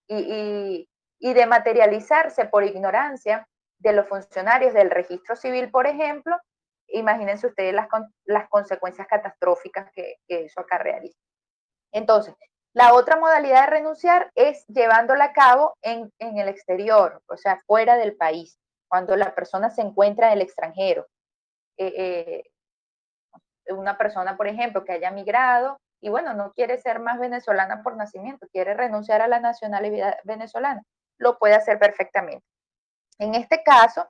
Speaker 1: y de materializarse por ignorancia de los funcionarios del registro civil, por ejemplo, imagínense ustedes las consecuencias catastróficas que eso acarrearía. Entonces, la otra modalidad de renunciar es llevándola a cabo en el exterior, o sea, fuera del país, cuando la persona se encuentra en el extranjero. Una persona, por ejemplo, que haya migrado y bueno, no quiere ser más venezolana por nacimiento, quiere renunciar a la nacionalidad venezolana, lo puede hacer perfectamente. En este caso,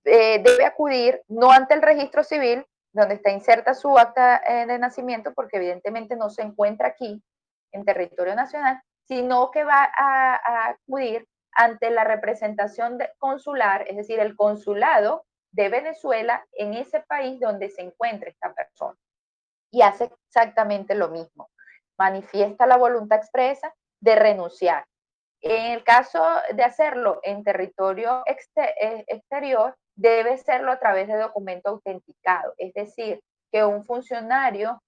Speaker 1: debe acudir no ante el registro civil, donde está inserta su acta de nacimiento, porque evidentemente no se encuentra aquí en territorio nacional, sino que va a acudir ante la representación consular, es decir, el consulado de Venezuela en ese país donde se encuentra esta persona. Y hace exactamente lo mismo. Manifiesta la voluntad expresa de renunciar. En el caso de hacerlo en territorio exterior, debe serlo a través de documento autenticado, es decir, que un funcionario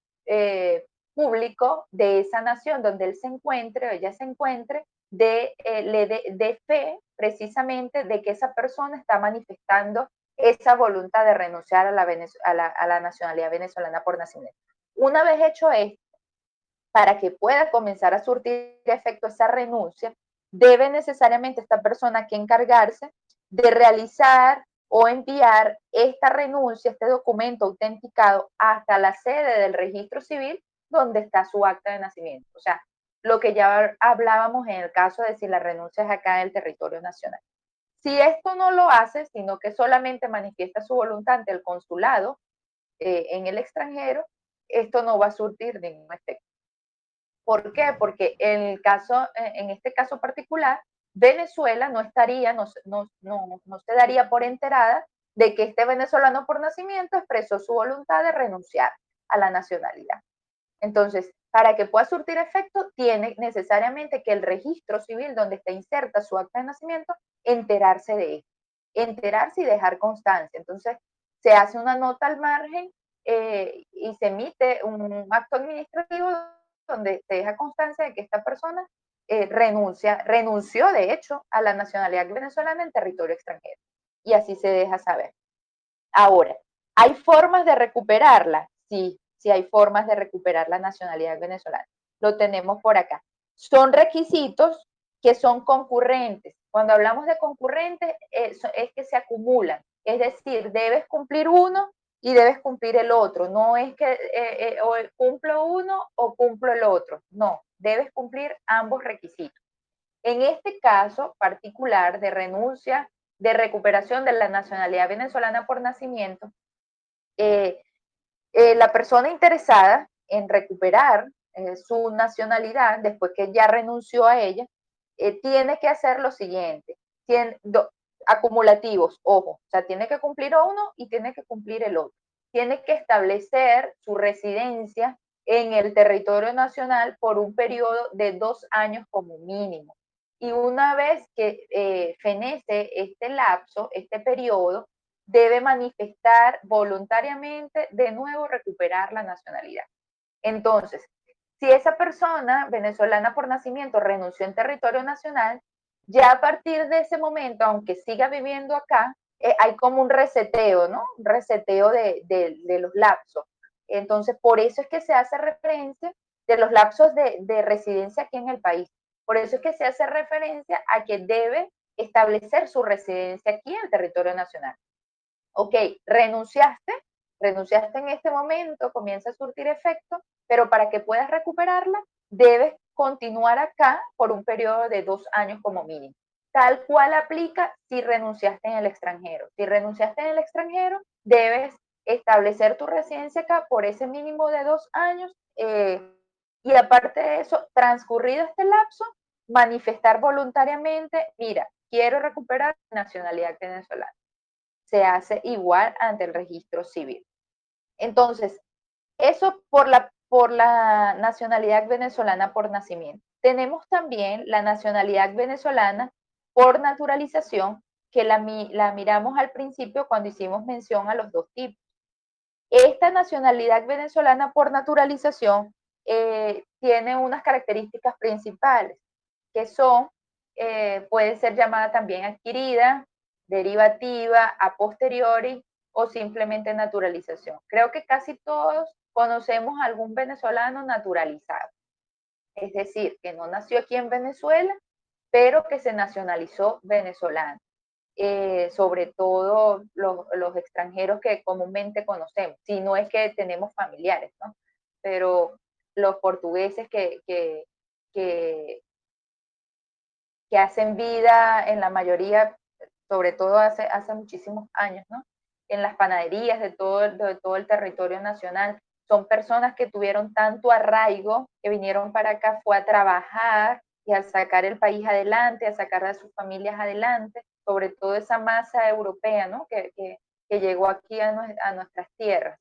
Speaker 1: público de esa nación donde él se encuentre o ella se encuentre, le dé fe precisamente de que esa persona está manifestando esa voluntad de renunciar a la nacionalidad venezolana por nacimiento. Una vez hecho esto, para que pueda comenzar a surtir efecto esa renuncia, debe necesariamente esta persona que encargarse de realizar o enviar esta renuncia, este documento autenticado hasta la sede del registro civil donde está su acta de nacimiento. O sea, lo que ya hablábamos en el caso de si la renuncia es acá en el territorio nacional. Si esto no lo hace, sino que solamente manifiesta su voluntad ante el consulado en el extranjero, esto no va a surtir ningún efecto. ¿Por qué? Porque en este caso particular, Venezuela no se daría por enterada de que este venezolano por nacimiento expresó su voluntad de renunciar a la nacionalidad. Entonces, para que pueda surtir efecto, tiene necesariamente que el registro civil donde está inserta su acta de nacimiento, enterarse de esto, enterarse y dejar constancia. Entonces, se hace una nota al margen y se emite un acto administrativo donde se deja constancia de que esta persona renunció de hecho a la nacionalidad venezolana en territorio extranjero. Y así se deja saber. Ahora, ¿hay formas de recuperarla? Sí, sí hay formas de recuperar la nacionalidad venezolana. Lo tenemos por acá. Son requisitos que son concurrentes. Cuando hablamos de concurrentes, es que se acumulan. Es decir, debes cumplir uno y debes cumplir el otro. No es que o cumplo uno o cumplo el otro. No, debes cumplir ambos requisitos. En este caso particular de renuncia, de recuperación de la nacionalidad venezolana por nacimiento, la persona interesada en recuperar su nacionalidad después que ya renunció a ella, tiene que hacer lo siguiente, acumulativos, ojo, o sea, tiene que cumplir uno y tiene que cumplir el otro. Tiene que establecer su residencia en el territorio nacional por un periodo de 2 años como mínimo. Y una vez que fenece este lapso, este periodo, debe manifestar voluntariamente de nuevo recuperar la nacionalidad. Entonces, si esa persona venezolana por nacimiento renunció en territorio nacional, ya a partir de ese momento, aunque siga viviendo acá, hay como un reseteo, ¿no? Un reseteo de los lapsos. Entonces, por eso es que se hace referencia de los lapsos de residencia aquí en el país. Por eso es que se hace referencia a que debe establecer su residencia aquí en el territorio nacional. Ok, renunciaste en este momento, comienza a surtir efecto, pero para que puedas recuperarla, debes continuar acá por un periodo de 2 años como mínimo. Tal cual aplica si renunciaste en el extranjero. Si renunciaste en el extranjero, debes establecer tu residencia acá por ese mínimo de 2 años y aparte de eso, transcurrido este lapso, manifestar voluntariamente, mira, quiero recuperar mi nacionalidad venezolana. Se hace igual ante el registro civil. Entonces, eso por la nacionalidad venezolana por nacimiento. Tenemos también la nacionalidad venezolana por naturalización, que la miramos al principio cuando hicimos mención a los dos tipos. Esta nacionalidad venezolana por naturalización tiene unas características principales, que son, puede ser llamada también adquirida, derivativa, a posteriori o simplemente naturalización. Creo que casi todos conocemos a algún venezolano naturalizado, es decir, que no nació aquí en Venezuela, pero que se nacionalizó venezolano. Sobre todo los extranjeros que comúnmente conocemos, si no es que tenemos familiares, ¿no? Pero los portugueses que hacen vida en la mayoría, sobre todo hace muchísimos años, ¿no? En las panaderías de todo el territorio nacional, son personas que tuvieron tanto arraigo, que vinieron para acá, fue a trabajar y a sacar el país adelante, a sacar a sus familias adelante, sobre todo esa masa europea, ¿no? que llegó aquí a nuestras tierras.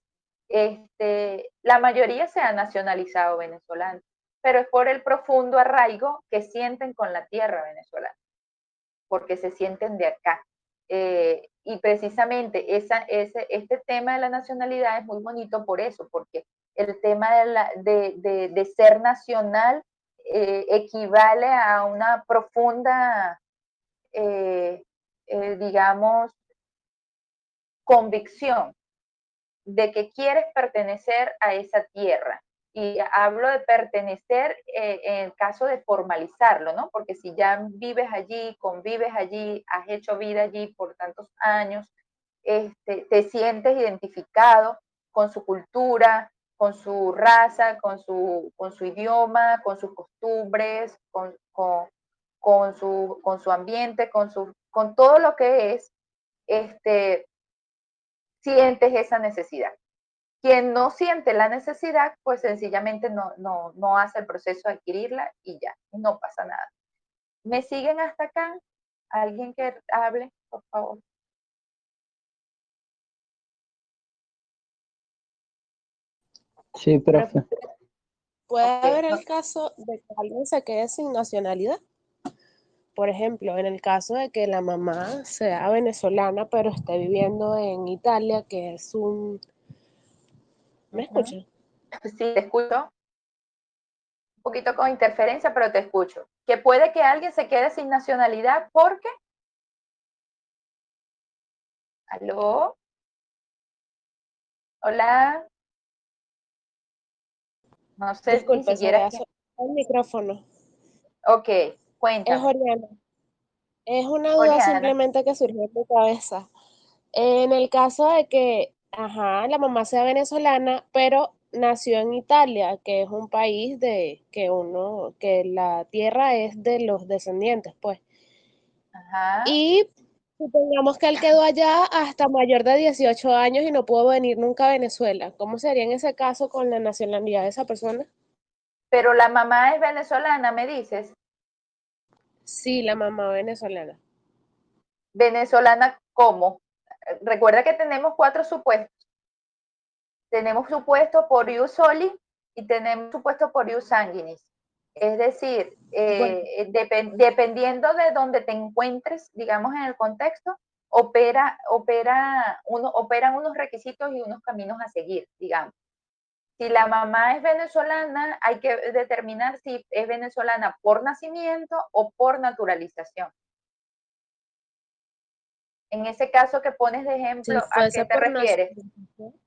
Speaker 1: La mayoría se ha nacionalizado venezolano, pero es por el profundo arraigo que sienten con la tierra venezolana, porque se sienten de acá. Y precisamente este tema de la nacionalidad es muy bonito por eso, porque el tema de ser nacional equivale a una profunda, digamos, convicción de que quieres pertenecer a esa tierra. Y hablo de pertenecer en el caso de formalizarlo, ¿no? Porque si ya vives allí, convives allí, has hecho vida allí por tantos años, te sientes identificado con su cultura, con su raza, con su idioma, con sus costumbres, con su ambiente, con todo lo que es, sientes esa necesidad. Quien no siente la necesidad, pues sencillamente no hace el proceso de adquirirla y ya, no pasa nada. ¿Me siguen hasta acá? ¿Alguien que hable, por favor?
Speaker 7: Sí, profe.
Speaker 5: ¿Puede
Speaker 1: Ok,
Speaker 5: haber el caso de que alguien se quede sin nacionalidad? Por ejemplo, en el caso de que la mamá sea venezolana, pero esté viviendo en Italia, que es un... ¿Me escuchan?
Speaker 1: Sí, te escucho. Un poquito con interferencia, pero te escucho. Que puede que alguien se quede sin nacionalidad porque... ¿Aló? Hola. No sé ni
Speaker 5: Disculpe, se
Speaker 1: siquiera
Speaker 5: le
Speaker 1: es que...
Speaker 5: hace el micrófono.
Speaker 1: Ok,
Speaker 5: Es
Speaker 1: cuéntame.
Speaker 5: Oriana. Es una duda
Speaker 1: Oriana.
Speaker 5: simplemente que surgió en mi cabeza. En el caso de que, ajá, la mamá sea venezolana, pero nació en Italia, que es un país que la tierra es de los descendientes, pues.
Speaker 1: Ajá.
Speaker 5: Y supongamos que él quedó allá hasta mayor de 18 años y no pudo venir nunca a Venezuela. ¿Cómo sería en ese caso con la nacionalidad de esa persona?
Speaker 1: Pero la mamá es venezolana, me dices.
Speaker 5: Sí, la mamá venezolana.
Speaker 1: Venezolana, ¿cómo? Recuerda que tenemos 4 supuestos. Tenemos supuesto por ius soli y tenemos supuesto por ius sanguinis. Es decir,
Speaker 5: Bueno,
Speaker 1: dependiendo de donde te encuentres, digamos, en el contexto, operan unos requisitos y unos caminos a seguir, digamos. Si la mamá es venezolana, hay que determinar si es venezolana por nacimiento o por naturalización. En ese caso que pones de
Speaker 5: si
Speaker 1: ejemplo, ¿a qué
Speaker 5: fuese
Speaker 1: te
Speaker 5: por
Speaker 1: refieres?
Speaker 5: nacionalidad.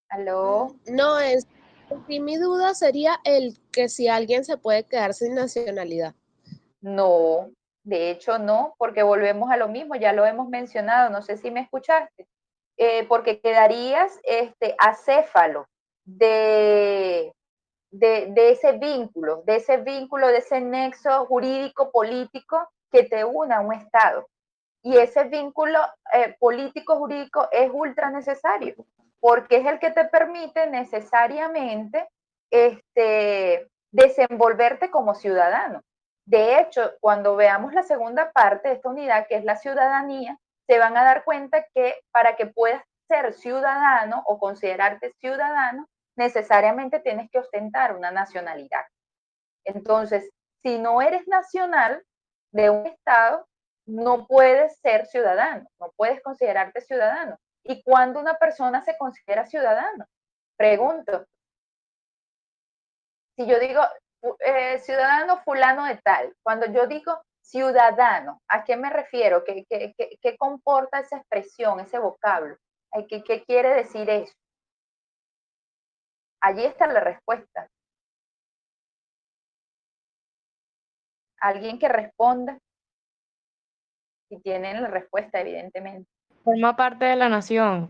Speaker 1: ¿Aló?
Speaker 5: No, sí, mi duda sería el que si alguien se puede quedar sin nacionalidad.
Speaker 1: No, de hecho no, porque volvemos a lo mismo, ya lo hemos mencionado, no sé si me escuchaste, porque quedarías acéfalo de, de ese vínculo, de ese nexo jurídico político que te une a un Estado. Y ese vínculo político jurídico es ultra necesario, porque es el que te permite necesariamente desenvolverte como ciudadano. De hecho, cuando veamos la segunda parte de esta unidad, que es la ciudadanía, se van a dar cuenta que para que puedas ser ciudadano o considerarte ciudadano, necesariamente tienes que ostentar una nacionalidad. Entonces, si no eres nacional, de un Estado, no puedes ser ciudadano, no puedes considerarte ciudadano. ¿Y cuándo una persona se considera ciudadano? Pregunto. Si yo digo ciudadano fulano de tal, cuando yo digo ciudadano, ¿a qué me refiero? ¿Qué comporta esa expresión, ese vocablo? ¿Qué quiere decir eso? Allí está la respuesta. Alguien que responda, si tienen la respuesta, evidentemente.
Speaker 4: Forma parte de la nación.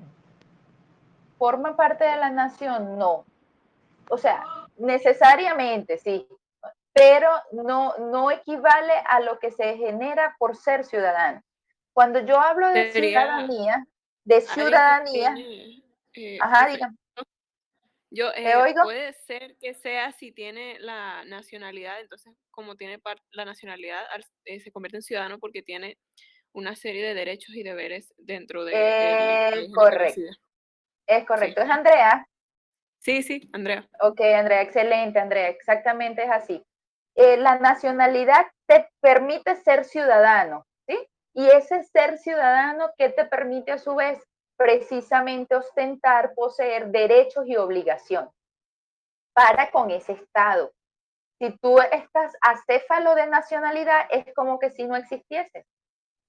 Speaker 1: ¿Forma parte de la nación? No. O sea, necesariamente, sí, pero no equivale a lo que se genera por ser ciudadano. Cuando yo hablo de
Speaker 6: Sería
Speaker 1: ciudadanía,
Speaker 6: alguien que tiene,
Speaker 1: ajá,
Speaker 6: profe,
Speaker 1: dígame,
Speaker 6: yo,
Speaker 1: ¿te oigo?
Speaker 6: puede ser que sea si tiene la nacionalidad, entonces como tiene la nacionalidad, se convierte en ciudadano porque tiene una serie de derechos y deberes dentro del país en el que
Speaker 1: Correcto,
Speaker 6: reside.
Speaker 1: es
Speaker 6: Sí.
Speaker 1: correcto. ¿Es Andrea?
Speaker 6: Sí, Andrea.
Speaker 1: Ok, Andrea, excelente, Andrea, exactamente es así. La nacionalidad te permite ser ciudadano, ¿sí? Y ese ser ciudadano que te permite a su vez precisamente ostentar, poseer derechos y obligaciones para con ese Estado. Si tú estás acéfalo de nacionalidad, es como que si no existiese,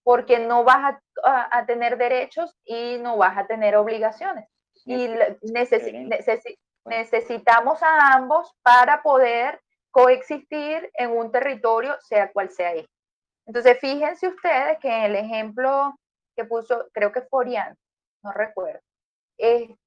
Speaker 1: porque no vas a tener derechos y no vas a tener obligaciones. Y necesitamos a ambos para poder coexistir en un territorio, sea cual sea este. Entonces, fíjense ustedes que en el ejemplo que puso, creo que Forian, no recuerdo, en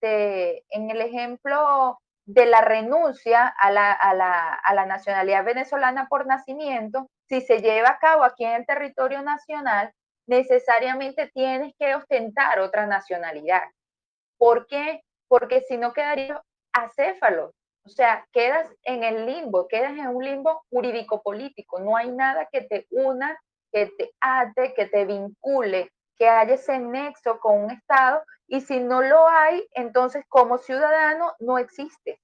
Speaker 1: el ejemplo de la renuncia a la nacionalidad venezolana por nacimiento, si se lleva a cabo aquí en el territorio nacional, necesariamente tienes que ostentar otra nacionalidad. ¿Por qué? Porque si no quedaría acéfalo. O sea, quedas en el limbo, quedas en un limbo jurídico-político. No hay nada que te una, que te ate, que te vincule, que haya ese nexo con un Estado. Y si no lo hay, entonces como ciudadano no existe.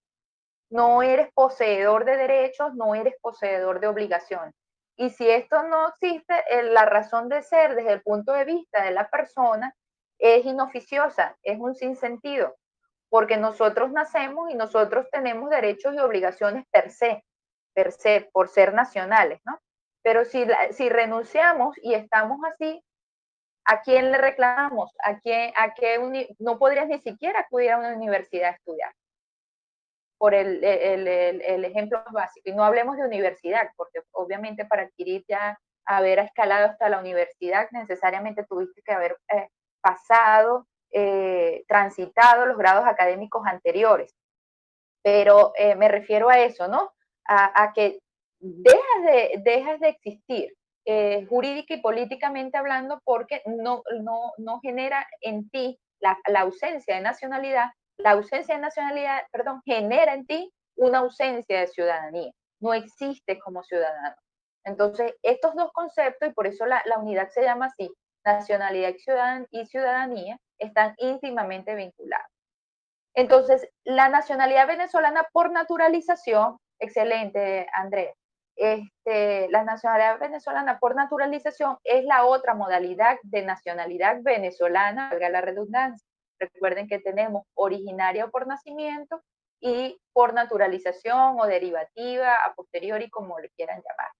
Speaker 1: No eres poseedor de derechos, no eres poseedor de obligaciones. Y si esto no existe, la razón de ser desde el punto de vista de la persona es inoficiosa, es un sinsentido, porque nosotros nacemos y nosotros tenemos derechos y obligaciones per se, por ser nacionales, ¿no? Pero si renunciamos y estamos así, ¿a quién le reclamamos? No podrías ni siquiera acudir a una universidad a estudiar? Por el ejemplo más básico. Y no hablemos de universidad, porque obviamente para adquirir ya, haber escalado hasta la universidad, necesariamente tuviste que haber pasado, transitado los grados académicos anteriores. Pero me refiero a eso, ¿no? A que dejas de existir jurídica y políticamente hablando porque no genera en ti la ausencia de nacionalidad. La ausencia de nacionalidad, perdón, genera en ti una ausencia de ciudadanía. No existes como ciudadano. Entonces, estos dos conceptos, y por eso la unidad se llama así, nacionalidad y ciudadanía, están íntimamente vinculados. Entonces, la nacionalidad venezolana por naturalización, excelente, Andrés, la nacionalidad venezolana por naturalización es la otra modalidad de nacionalidad venezolana, valga la redundancia. Recuerden que tenemos originaria por nacimiento y por naturalización o derivativa, a posteriori, como le quieran llamar.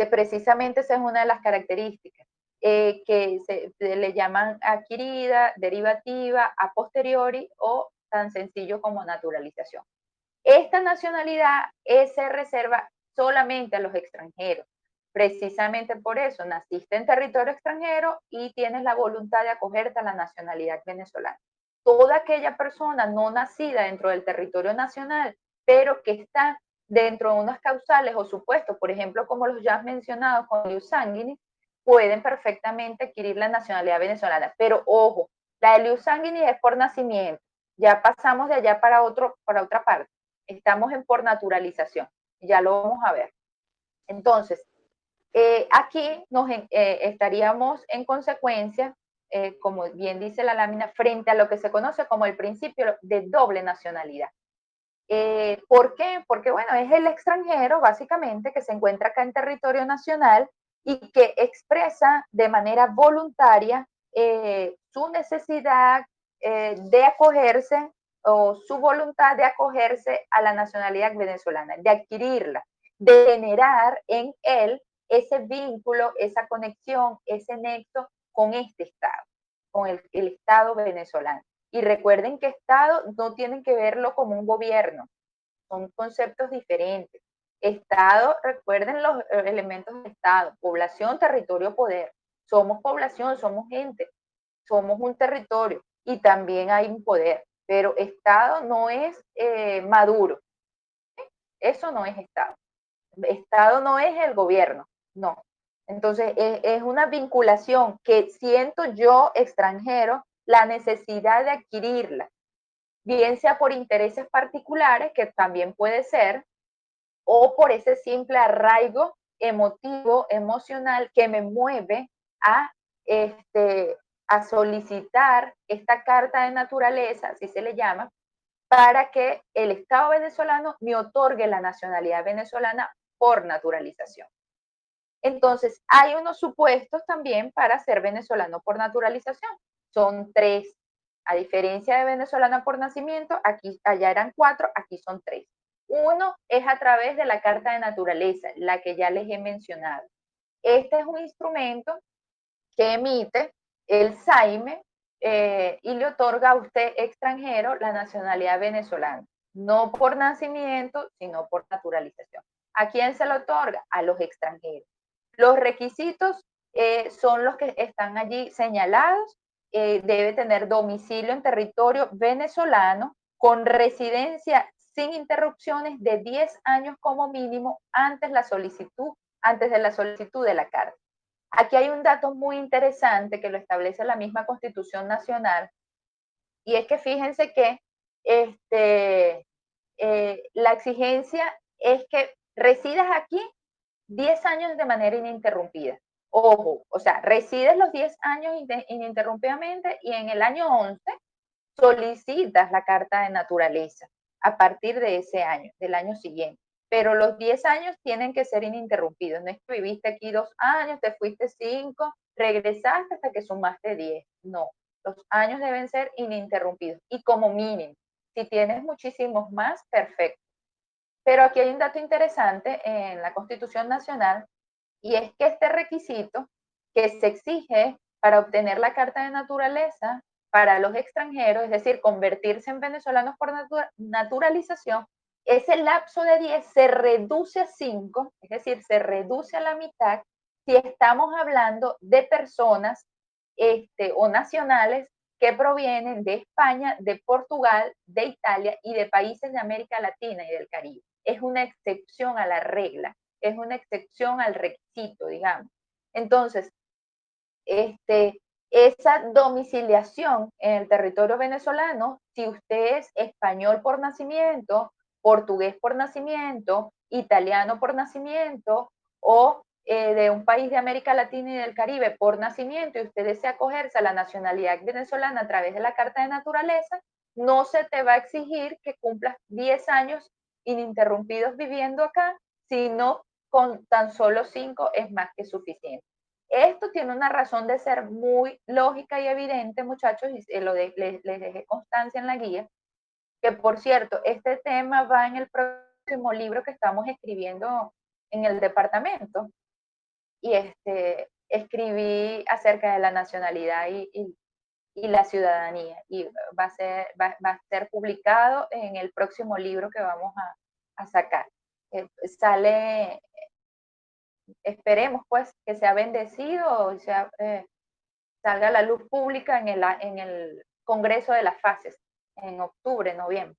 Speaker 1: Precisamente esa es una de las características. Que se le llaman adquirida, derivativa, a posteriori o tan sencillo como naturalización. Esta nacionalidad se reserva solamente a los extranjeros. Precisamente por eso naciste en territorio extranjero y tienes la voluntad de acogerte a la nacionalidad venezolana. Toda aquella persona no nacida dentro del territorio nacional, pero que está dentro de unas causales o supuestos, por ejemplo, como los ya mencionados con Liu Sanguinis, pueden perfectamente adquirir la nacionalidad venezolana. Pero ojo, la de Liu Sanguinis es por nacimiento. Ya pasamos de allá para otra parte. Estamos en por naturalización. Ya lo vamos a ver. Entonces, aquí estaríamos en consecuencia, como bien dice la lámina, frente a lo que se conoce como el principio de doble nacionalidad. ¿Por qué? Porque, bueno, es el extranjero, básicamente, que se encuentra acá en territorio nacional y que expresa de manera voluntaria su necesidad de acogerse o su voluntad de acogerse a la nacionalidad venezolana, de adquirirla, de generar en él ese vínculo, esa conexión, ese nexo con este Estado, con el Estado venezolano. Y recuerden que Estado no tienen que verlo como un gobierno, son conceptos diferentes. Estado, recuerden los elementos de Estado, población, territorio, poder. Somos población, somos gente, somos un territorio y también hay un poder, pero Estado no es Maduro, eso no es Estado. Estado no es el gobierno, no. Entonces es una vinculación que siento yo, extranjero, la necesidad de adquirirla, bien sea por intereses particulares, que también puede ser, o por ese simple arraigo emotivo, emocional, que me mueve a, a solicitar esta carta de naturaleza, así se le llama, para que el Estado venezolano me otorgue la nacionalidad venezolana por naturalización. Entonces, hay unos supuestos también para ser venezolano por naturalización. Son 3. A diferencia de venezolano por nacimiento, aquí, allá eran 4, aquí son 3. Uno es a través de la carta de naturaleza, la que ya les he mencionado. Este es un instrumento que emite el SAIME y le otorga a usted extranjero la nacionalidad venezolana, no por nacimiento, sino por naturalización. ¿A quién se le otorga? A los extranjeros. Los requisitos son los que están allí señalados. Debe tener domicilio en territorio venezolano con residencia sin interrupciones de 10 años como mínimo antes de la solicitud de la carta. Aquí hay un dato muy interesante que lo establece la misma Constitución Nacional, y es que fíjense que la exigencia es que residas aquí 10 años de manera ininterrumpida. Ojo, o sea, resides los 10 años ininterrumpidamente y en el año 11 solicitas la carta de naturaleza a partir de ese año, del año siguiente. Pero los 10 años tienen que ser ininterrumpidos. No es que viviste aquí 2 años, te fuiste 5, regresaste hasta que sumaste 10. No, los años deben ser ininterrumpidos y como mínimo. Si tienes muchísimos más, perfecto. Pero aquí hay un dato interesante en la Constitución Nacional y es que este requisito que se exige para obtener la carta de naturaleza para los extranjeros, es decir, convertirse en venezolanos por naturalización, ese lapso de 10 se reduce a 5, es decir, se reduce a la mitad si estamos hablando de personas o nacionales que provienen de España, de Portugal, de Italia y de países de América Latina y del Caribe. Es una excepción a la regla, es una excepción al requisito, digamos. Entonces, esa domiciliación en el territorio venezolano, si usted es español por nacimiento, portugués por nacimiento, italiano por nacimiento o de un país de América Latina y del Caribe por nacimiento y usted desea acogerse a la nacionalidad venezolana a través de la Carta de Naturaleza, no se te va a exigir que cumplas 10 años ininterrumpidos viviendo acá, sino con tan solo 5 es más que suficiente. Esto tiene una razón de ser muy lógica y evidente, muchachos, y les dejé constancia en la guía, que por cierto, este tema va en el próximo libro que estamos escribiendo en el departamento, y escribí acerca de la nacionalidad y la ciudadanía, y va a ser publicado en el próximo libro que vamos a sacar. Sale, esperemos pues que sea bendecido, sea, salga a la luz pública en el Congreso de las Fases, en octubre, noviembre.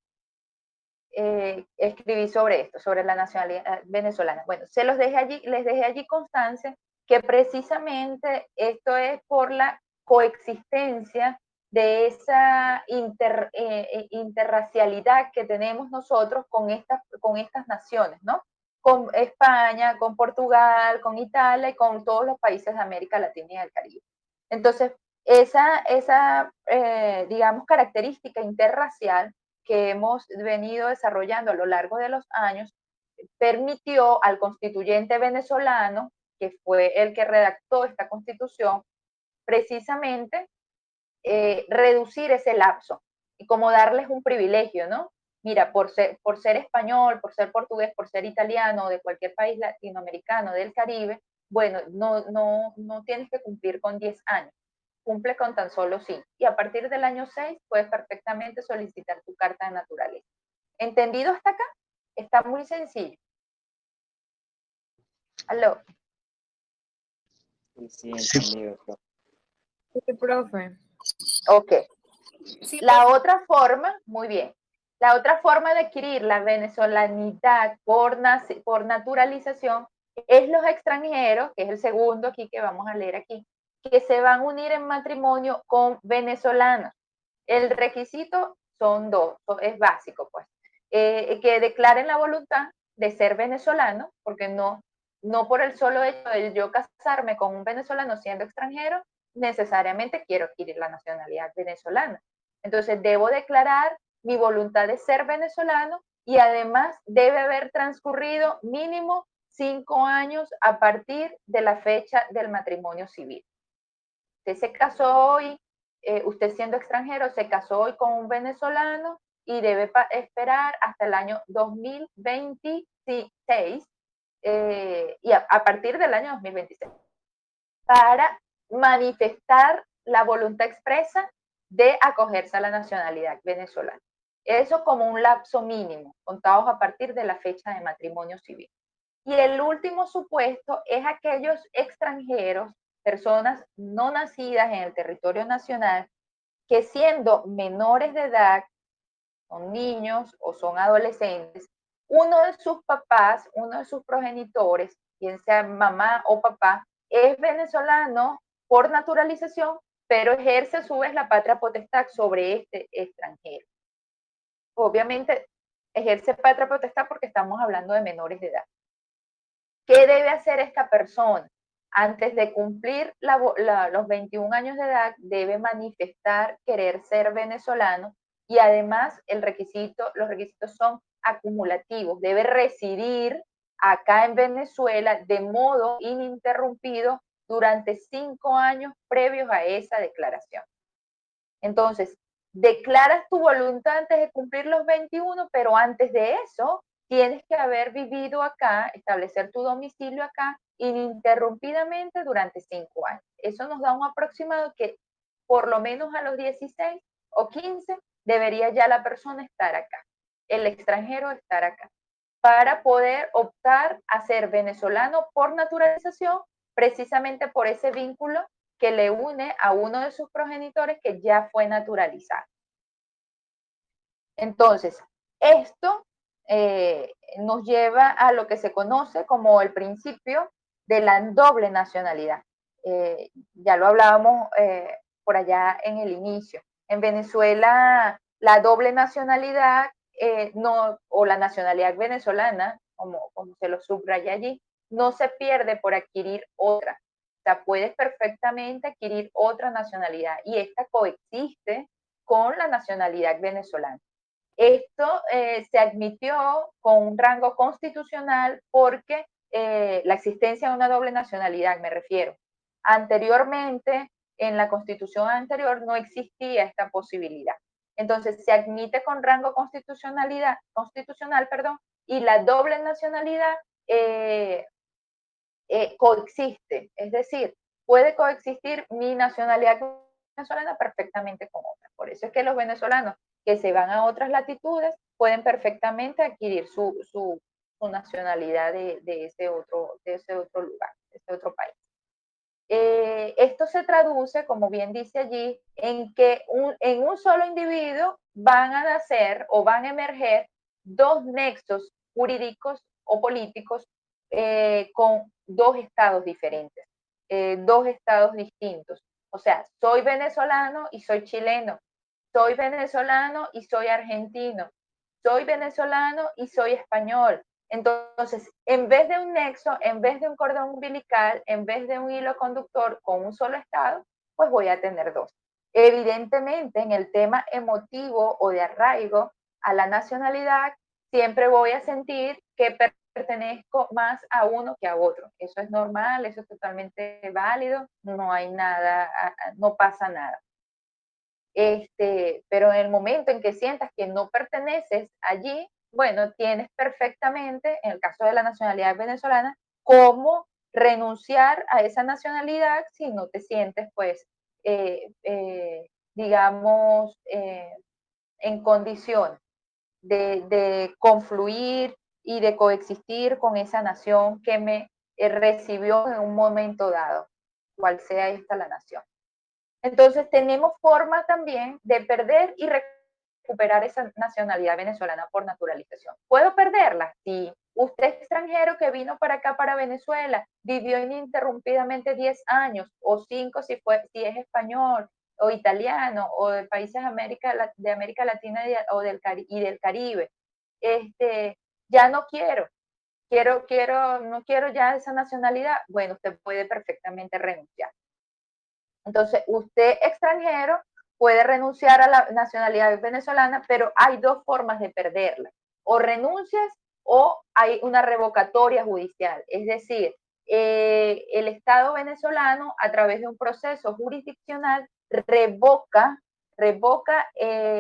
Speaker 1: Escribí sobre esto, sobre la nacionalidad venezolana. Bueno, les dejé allí constancia que precisamente esto es por la coexistencia de esa interracialidad que tenemos nosotros con estas naciones, ¿no? Con España, con Portugal, con Italia y con todos los países de América Latina y del Caribe. Entonces, esa digamos, característica interracial que hemos venido desarrollando a lo largo de los años permitió al constituyente venezolano, que fue el que redactó esta constitución, precisamente reducir ese lapso y como darles un privilegio, ¿no? Mira, por ser español, por ser portugués, por ser italiano, de cualquier país latinoamericano, del Caribe, bueno, no tienes que cumplir con 10 años, cumple con tan solo 5. Y a partir del año 6 puedes perfectamente solicitar tu carta de naturaleza. ¿Entendido hasta acá? Está muy sencillo. ¿Aló?
Speaker 2: Sí, entendido, profe.
Speaker 6: Sí, profe.
Speaker 1: Ok.
Speaker 6: Sí,
Speaker 1: La otra forma, muy bien, la otra forma de adquirir la venezolanidad por naturalización es los extranjeros, que es el segundo aquí que vamos a leer aquí, que se van a unir en matrimonio con venezolanos. El requisito son dos, es básico, pues, que declaren la voluntad de ser venezolano, porque no por el solo hecho de yo casarme con un venezolano siendo extranjero, necesariamente quiero adquirir la nacionalidad venezolana. Entonces, debo declarar mi voluntad de ser venezolano y además debe haber transcurrido mínimo 5 años a partir de la fecha del matrimonio civil. Usted se casó hoy, usted siendo extranjero, se casó hoy con un venezolano y debe esperar hasta el año 2026 y a partir del año 2026 para manifestar la voluntad expresa de acogerse a la nacionalidad venezolana. Eso como un lapso mínimo, contados a partir de la fecha de matrimonio civil. Y el último supuesto es aquellos extranjeros, personas no nacidas en el territorio nacional, que siendo menores de edad, son niños o son adolescentes, uno de sus papás, uno de sus progenitores, quien sea mamá o papá, es venezolano por naturalización, pero ejerce a su vez la patria potestad sobre este extranjero. Obviamente ejerce patria potestad porque estamos hablando de menores de edad. ¿Qué debe hacer esta persona? Antes de cumplir los 21 años de edad, debe manifestar querer ser venezolano y además los requisitos son acumulativos. Debe residir acá en Venezuela de modo ininterrumpido durante 5 años previos a esa declaración. Entonces, declaras tu voluntad antes de cumplir los 21, pero antes de eso tienes que haber vivido acá, establecer tu domicilio acá ininterrumpidamente durante 5 años. Eso nos da un aproximado que por lo menos a los 16 o 15 debería ya la persona estar acá, el extranjero estar acá, para poder optar a ser venezolano por naturalización, precisamente por ese vínculo que le une a uno de sus progenitores que ya fue naturalizado. Entonces, esto nos lleva a lo que se conoce como el principio de la doble nacionalidad. Ya lo hablábamos por allá en el inicio. En Venezuela, la doble nacionalidad o la nacionalidad venezolana, como se lo subraya allí, no se pierde por adquirir otra. O sea, puedes perfectamente adquirir otra nacionalidad y esta coexiste con la nacionalidad venezolana. Esto se admitió con un rango constitucional porque la existencia de una doble nacionalidad, me refiero. Anteriormente, en la constitución anterior no existía esta posibilidad. Entonces, se admite con rango constitucional, y la doble nacionalidad coexiste. Es decir, puede coexistir mi nacionalidad venezolana perfectamente con otra. Por eso es que los venezolanos que se van a otras latitudes pueden perfectamente adquirir su nacionalidad de ese otro lugar, de ese otro país. Esto se traduce, como bien dice allí, en que en un solo individuo van a nacer o van a emerger dos nexos jurídicos o políticos con dos estados diferentes, dos estados distintos. O sea, soy venezolano y soy chileno, soy venezolano y soy argentino, soy venezolano y soy español. Entonces, en vez de un nexo, en vez de un cordón umbilical, en vez de un hilo conductor con un solo estado, pues voy a tener dos. Evidentemente, en el tema emotivo o de arraigo a la nacionalidad, siempre voy a sentir que pertenezco más a uno que a otro. Eso es normal, eso es totalmente válido, no hay nada, no pasa nada. Pero en el momento en que sientas que no perteneces allí, bueno, tienes perfectamente, en el caso de la nacionalidad venezolana, cómo renunciar a esa nacionalidad si no te sientes, pues, digamos, en condición de confluir y de coexistir con esa nación que me recibió en un momento dado, cual sea esta la nación. Entonces tenemos formas también de perder y recuperar esa nacionalidad venezolana por naturalización. ¿Puedo perderla? Sí. Usted extranjero que vino para acá, para Venezuela, vivió ininterrumpidamente 10 años, o 5 si es español, o italiano, o de países de América Latina o del Caribe. Ya no no quiero ya esa nacionalidad. Bueno, usted puede perfectamente renunciar. Entonces, usted extranjero puede renunciar a la nacionalidad venezolana, pero hay dos formas de perderla. O renuncias o hay una revocatoria judicial. Es decir, el Estado venezolano, a través de un proceso jurisdiccional, revoca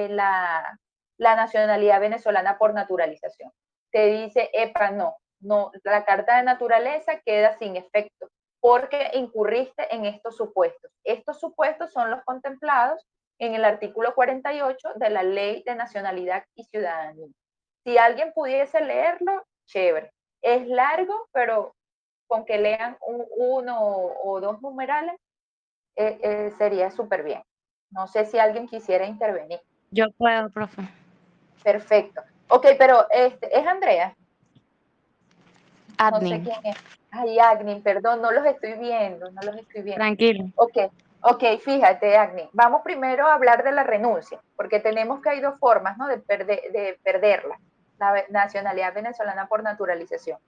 Speaker 1: la nacionalidad venezolana por naturalización. Te dice, epa, no, la carta de naturaleza queda sin efecto porque incurriste en estos supuestos. Estos supuestos son los contemplados en el artículo 48 de la Ley de Nacionalidad y Ciudadanía. Si alguien pudiese leerlo, chévere. Es largo, pero con que lean uno o dos numerales, sería súper bien. No sé si alguien quisiera intervenir.
Speaker 4: Yo puedo, profe.
Speaker 1: Perfecto. Ok, pero ¿es Andrea?
Speaker 4: Admin.
Speaker 1: No sé quién es. Ay, Agni, perdón, no los estoy viendo.
Speaker 4: Tranquilo.
Speaker 1: Ok, fíjate, Agni. Vamos primero a hablar de la renuncia, porque tenemos que hay dos formas, ¿no? de perderla, la nacionalidad venezolana por naturalización.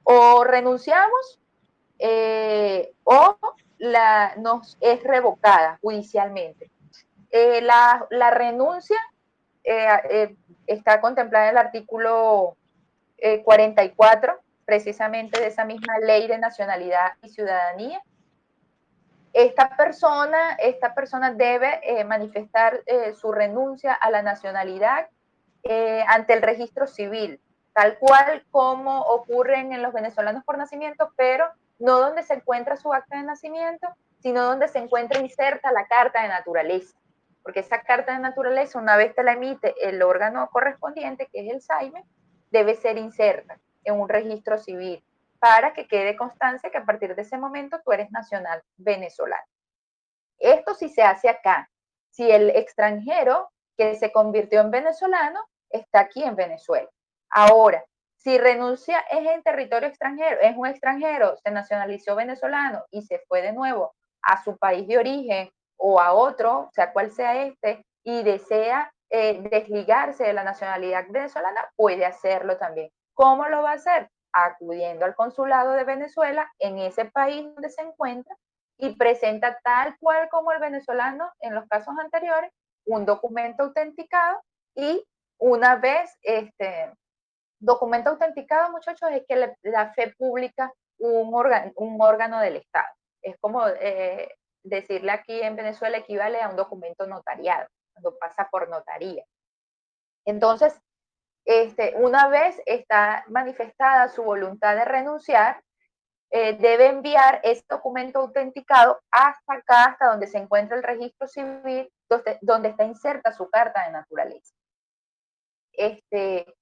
Speaker 1: O renunciamos o nos es revocada judicialmente. La renuncia está contemplada en el artículo 44, precisamente de esa misma Ley de Nacionalidad y Ciudadanía. Esta persona debe manifestar su renuncia a la nacionalidad ante el registro civil, tal cual como ocurren en los venezolanos por nacimiento, pero no donde se encuentra su acta de nacimiento, sino donde se encuentra inserta la carta de naturaleza. Porque esa carta de naturaleza, una vez te la emite el órgano correspondiente, que es el SAIME, debe ser inserta en un registro civil para que quede constancia que a partir de ese momento tú eres nacional venezolano. Esto sí se hace acá. Si el extranjero que se convirtió en venezolano está aquí en Venezuela. Ahora, si renuncia es en territorio extranjero, es un extranjero, se nacionalizó venezolano y se fue de nuevo a su país de origen o a otro, sea cual sea este, y desea desligarse de la nacionalidad venezolana, puede hacerlo también. ¿Cómo lo va a hacer? Acudiendo al consulado de Venezuela en ese país donde se encuentra y presenta tal cual como el venezolano en los casos anteriores un documento autenticado y una vez documento autenticado, muchachos, es que la fe pública un órgano del Estado. Es como decirle aquí en Venezuela equivale a un documento notariado, cuando pasa por notaría. Entonces, una vez está manifestada su voluntad de renunciar, debe enviar ese documento autenticado hasta acá, hasta donde se encuentra el registro civil, donde está inserta su carta de naturaleza. Ese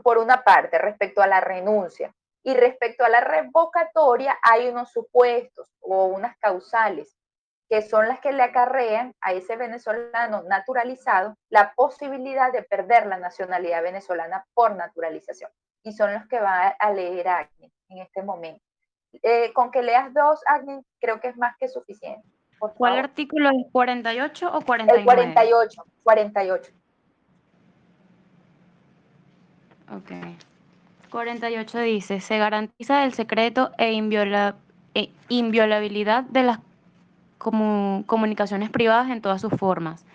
Speaker 1: por una parte, respecto a la renuncia. Y respecto a la revocatoria, hay unos supuestos o unas causales que son las que le acarrean a ese venezolano naturalizado la posibilidad de perder la nacionalidad venezolana por naturalización. Y son los que va a leer Agni en este momento. Con que leas dos, Agni, creo que es más que suficiente. Por
Speaker 4: ¿Cuál
Speaker 1: favor.
Speaker 4: artículo es? ¿48 o 49?
Speaker 1: El 48.
Speaker 4: Ok. 48 dice, se garantiza el secreto e inviolabilidad de las comunicaciones privadas en todas sus formas.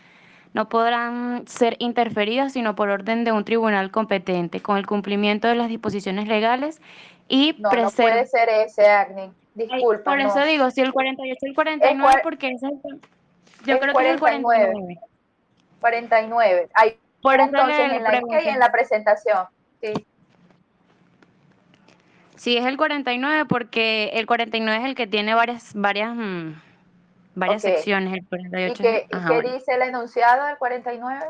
Speaker 4: no podrán ser interferidas sino por orden de un tribunal competente, con el cumplimiento de las disposiciones legales y
Speaker 1: No, no puede ser ese, Agni. Disculpa,
Speaker 4: Por eso
Speaker 1: no.
Speaker 4: digo, si el 48 y el
Speaker 1: Es
Speaker 4: 49, porque ese es yo
Speaker 1: el
Speaker 4: creo que es el
Speaker 1: 49.
Speaker 4: 49.
Speaker 1: 49. Ahí
Speaker 4: Por eso
Speaker 1: entonces
Speaker 4: le
Speaker 1: en la guía y
Speaker 4: pregunté.
Speaker 1: en la presentación. Sí.
Speaker 4: Sí, es el 49 porque el 49 es el que tiene varias
Speaker 1: Ok.
Speaker 4: secciones. El 48 es
Speaker 1: ¿Y qué
Speaker 4: bueno.
Speaker 1: dice el enunciado del 49?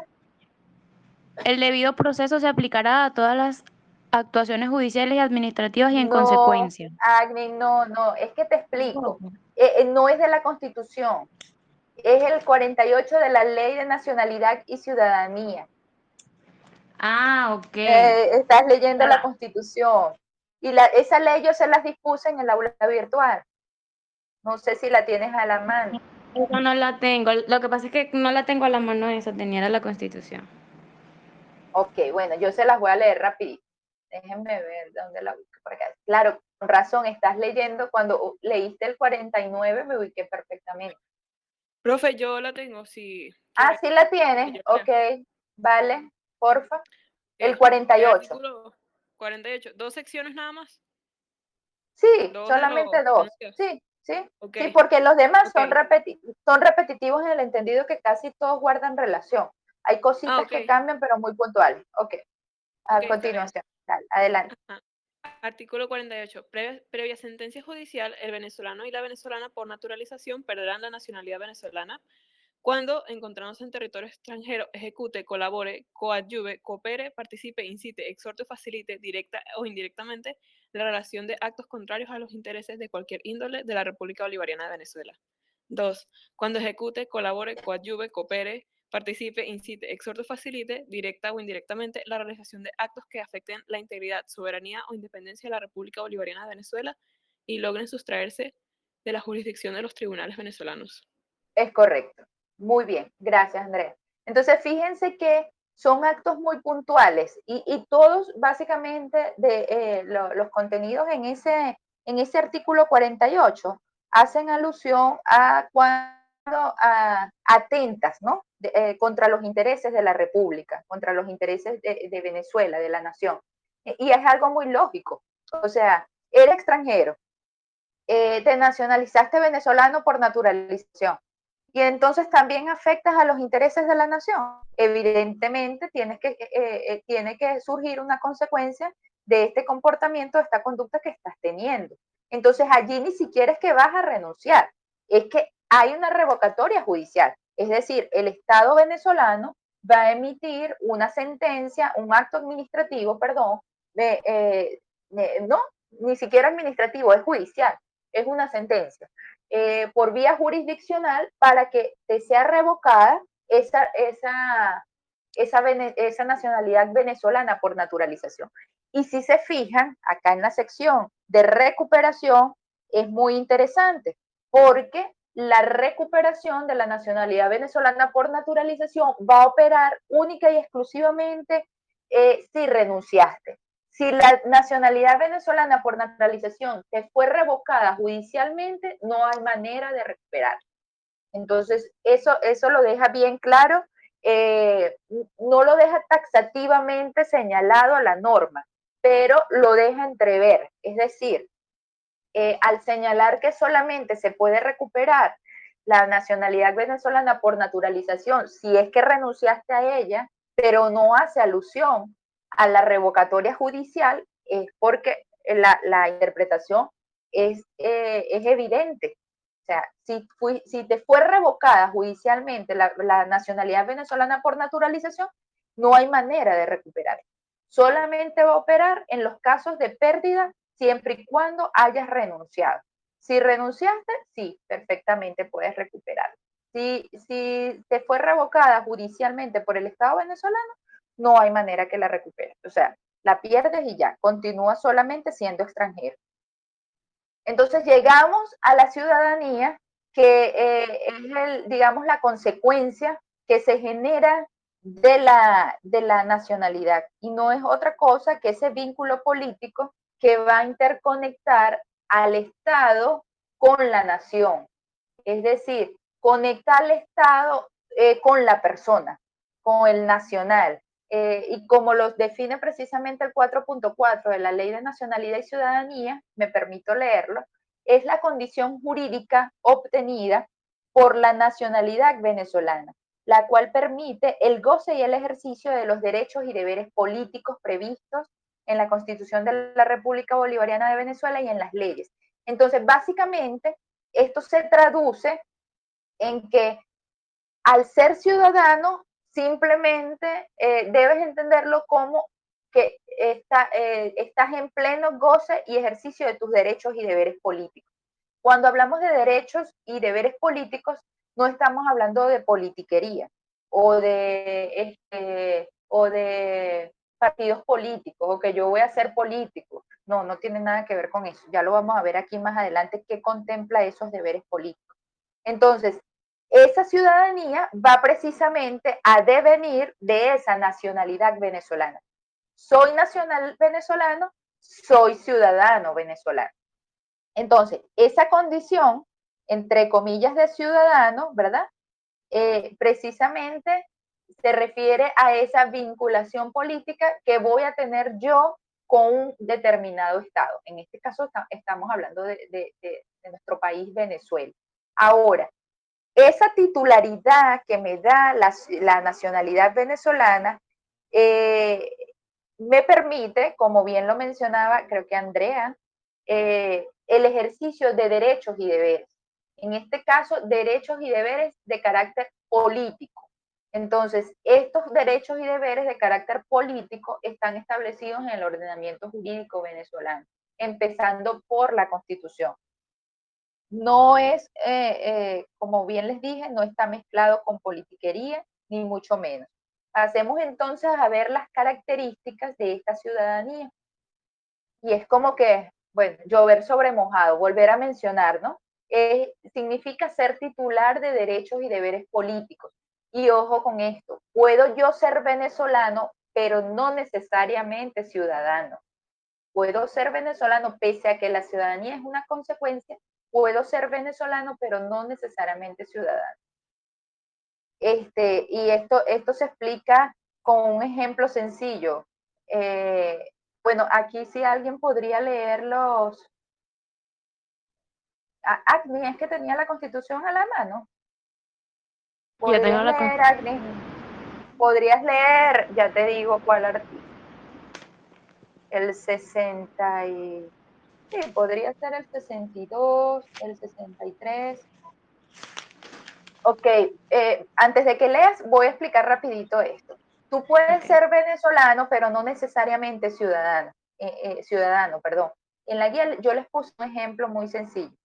Speaker 4: El debido proceso se aplicará a todas las actuaciones judiciales y administrativas y en
Speaker 1: No,
Speaker 4: consecuencia.
Speaker 1: Agni, no, es que te explico.
Speaker 4: Tampoco.
Speaker 1: No es de la Constitución, es el 48 de la Ley de Nacionalidad y Ciudadanía.
Speaker 4: Ah, ok.
Speaker 1: Estás leyendo la Constitución. Y esa ley yo se las dispuse en el aula virtual. No sé si la tienes a la mano.
Speaker 4: Esa no la tengo. Lo que pasa es que no la tengo a la mano esa, tenía la Constitución.
Speaker 1: Ok, bueno, yo se las voy a leer rapidito. Déjenme ver dónde la ubico por acá. Claro, con razón, estás leyendo. Cuando leíste el 49 me ubiqué perfectamente.
Speaker 6: Profe, yo la tengo, si
Speaker 1: Ah,
Speaker 6: quiere
Speaker 1: sí la
Speaker 6: que
Speaker 1: tienes.
Speaker 6: yo lea.
Speaker 1: Ok, vale, porfa. El
Speaker 6: El
Speaker 1: 48.
Speaker 6: artículo 48, 2 secciones nada más.
Speaker 1: Sí,
Speaker 6: 2 de
Speaker 1: solamente
Speaker 6: los
Speaker 1: 2.
Speaker 6: enunciados.
Speaker 1: Sí, sí.
Speaker 6: Ok,
Speaker 1: Sí, porque los demás
Speaker 6: ok.
Speaker 1: son repetitivos en el entendido que casi todos guardan relación. Hay cositas
Speaker 6: Ok,
Speaker 1: que cambian, pero muy puntuales. Ok,
Speaker 6: ok,
Speaker 1: a
Speaker 6: está bien.
Speaker 1: continuación. Dale, adelante.
Speaker 6: Ajá. Artículo 48. Previa sentencia judicial, el venezolano y la venezolana por naturalización perderán la nacionalidad venezolana cuando, encontrándose en territorio extranjero, ejecute, colabore, coadyuve, coopere, participe, incite, exhorte o facilite, directa o indirectamente, la relación de actos contrarios a los intereses de cualquier índole de la República Bolivariana de Venezuela. 2. Cuando ejecute, colabore, coadyuve, coopere, participe, incite, exhorte o facilite, directa o indirectamente, la realización de actos que afecten la integridad, soberanía o independencia de la República Bolivariana de Venezuela y logren sustraerse de la jurisdicción de los tribunales venezolanos.
Speaker 1: Es correcto. Muy bien, gracias Andrea. Entonces, fíjense que son actos muy puntuales y todos básicamente los contenidos en ese artículo 48 hacen alusión a cuando atentas, ¿no? Contra los intereses de la República, contra los intereses de Venezuela, de la nación. Y es algo muy lógico. O sea, eres extranjero, te nacionalizaste venezolano por naturalización y entonces también afectas a los intereses de la nación. Evidentemente tiene que surgir una consecuencia de este comportamiento, de esta conducta que estás teniendo. Entonces allí ni siquiera es que vas a renunciar, es que hay una revocatoria judicial. Es decir, el Estado venezolano va a emitir una sentencia, un acto administrativo, perdón, no, ni siquiera administrativo, es judicial, es una sentencia por vía jurisdiccional para que te sea revocada esa nacionalidad venezolana por naturalización. Y si se fijan, acá en la sección de recuperación es muy interesante porque la recuperación de la nacionalidad venezolana por naturalización va a operar única y exclusivamente si renunciaste. Si la nacionalidad venezolana por naturalización te fue revocada judicialmente, no hay manera de recuperar. Entonces, eso lo deja bien claro, no lo deja taxativamente señalado a la norma, pero lo deja entrever. Es decir, al señalar que solamente se puede recuperar la nacionalidad venezolana por naturalización, si es que renunciaste a ella, pero no hace alusión a la revocatoria judicial, es porque la interpretación es evidente. O sea, si te fue revocada judicialmente la nacionalidad venezolana por naturalización, no hay manera de recuperar. Solamente va a operar en los casos de pérdida siempre y cuando hayas renunciado. Si renunciaste, sí, perfectamente puedes recuperar. Si te fue revocada judicialmente por el Estado venezolano, no hay manera que la recuperes. O sea, la pierdes y ya, continúa solamente siendo extranjero. Entonces llegamos a la ciudadanía, que es, digamos, la consecuencia que se genera de la nacionalidad y no es otra cosa que ese vínculo político que va a interconectar al Estado con la nación. Es decir, conecta al Estado con la persona, con el nacional. Y como los define precisamente el 4.4 de la Ley de Nacionalidad y Ciudadanía, me permito leerlo, es la condición jurídica obtenida por la nacionalidad venezolana, la cual permite el goce y el ejercicio de los derechos y deberes políticos previstos en la Constitución de la República Bolivariana de Venezuela y en las leyes. Entonces, básicamente, esto se traduce en que al ser ciudadano, simplemente debes entenderlo como que estás en pleno goce y ejercicio de tus derechos y deberes políticos. Cuando hablamos de derechos y deberes políticos, no estamos hablando de politiquería o de partidos políticos o que yo voy a ser político. No, no tiene nada que ver con eso. Ya lo vamos a ver aquí más adelante qué contempla esos deberes políticos. Entonces, esa ciudadanía va precisamente a devenir de esa nacionalidad venezolana. Soy nacional venezolano, soy ciudadano venezolano. Entonces, esa condición, entre comillas, de ciudadano, ¿verdad? Precisamente se refiere a esa vinculación política que voy a tener yo con un determinado Estado. En este caso estamos hablando de nuestro país, Venezuela. Ahora, esa titularidad que me da la nacionalidad venezolana me permite, como bien lo mencionaba, creo que Andrea, el ejercicio de derechos y deberes. En este caso, derechos y deberes de carácter político. Entonces, estos derechos y deberes de carácter político están establecidos en el ordenamiento jurídico venezolano, empezando por la Constitución. No es, como bien les dije, no está mezclado con politiquería, ni mucho menos. Pasemos entonces a ver las características de esta ciudadanía. Y es como que, bueno, llover sobre mojado, volver a mencionar, ¿no? Significa ser titular de derechos y deberes políticos. Y ojo con esto, puedo yo ser venezolano, pero no necesariamente ciudadano. Puedo ser venezolano pese a que la ciudadanía es una consecuencia, puedo ser venezolano, pero no necesariamente ciudadano. Y esto se explica con un ejemplo sencillo. Bueno, aquí sí alguien podría leer los... Agni, es que tenía la Constitución a la mano.
Speaker 4: Yo tengo
Speaker 1: ¿Podrías
Speaker 4: la
Speaker 1: leer, Agni? ¿Podrías leer? Ya te digo cuál artículo. El 60 y... Sí, podría ser el 62, el 63. Ok, antes de que leas, voy a explicar rapidito esto. Tú puedes ser venezolano, pero no necesariamente ciudadano, perdón. En la guía yo les puse un ejemplo muy sencillo.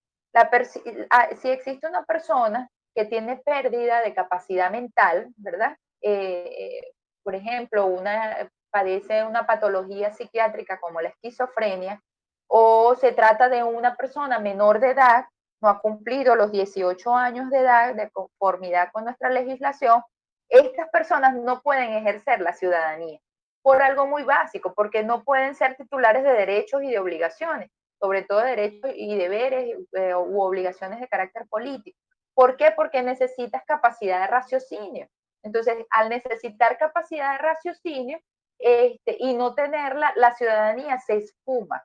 Speaker 1: Si existe una persona que tiene pérdida de capacidad mental, ¿verdad? Por ejemplo, padece una patología psiquiátrica como la esquizofrenia, o se trata de una persona menor de edad, no ha cumplido los 18 años de edad de conformidad con nuestra legislación, estas personas no pueden ejercer la ciudadanía por algo muy básico, porque no pueden ser titulares de derechos y de obligaciones, sobre todo derechos y deberes u obligaciones de carácter político. ¿Por qué? Porque necesitas capacidad de raciocinio. Entonces, al necesitar capacidad de raciocinio y no tenerla, la ciudadanía se esfuma.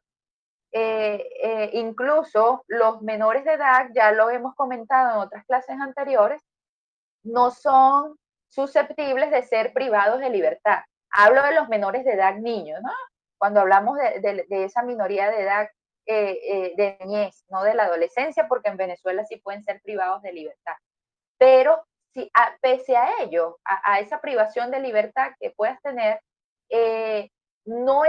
Speaker 1: Incluso los menores de edad, ya lo hemos comentado en otras clases anteriores, no son susceptibles de ser privados de libertad. Hablo de los menores de edad niños, ¿no? Cuando hablamos de esa minoría de edad de niñez, no de la adolescencia, porque en Venezuela sí pueden ser privados de libertad. Pero si, pese a ello, a esa privación de libertad que puedas tener, no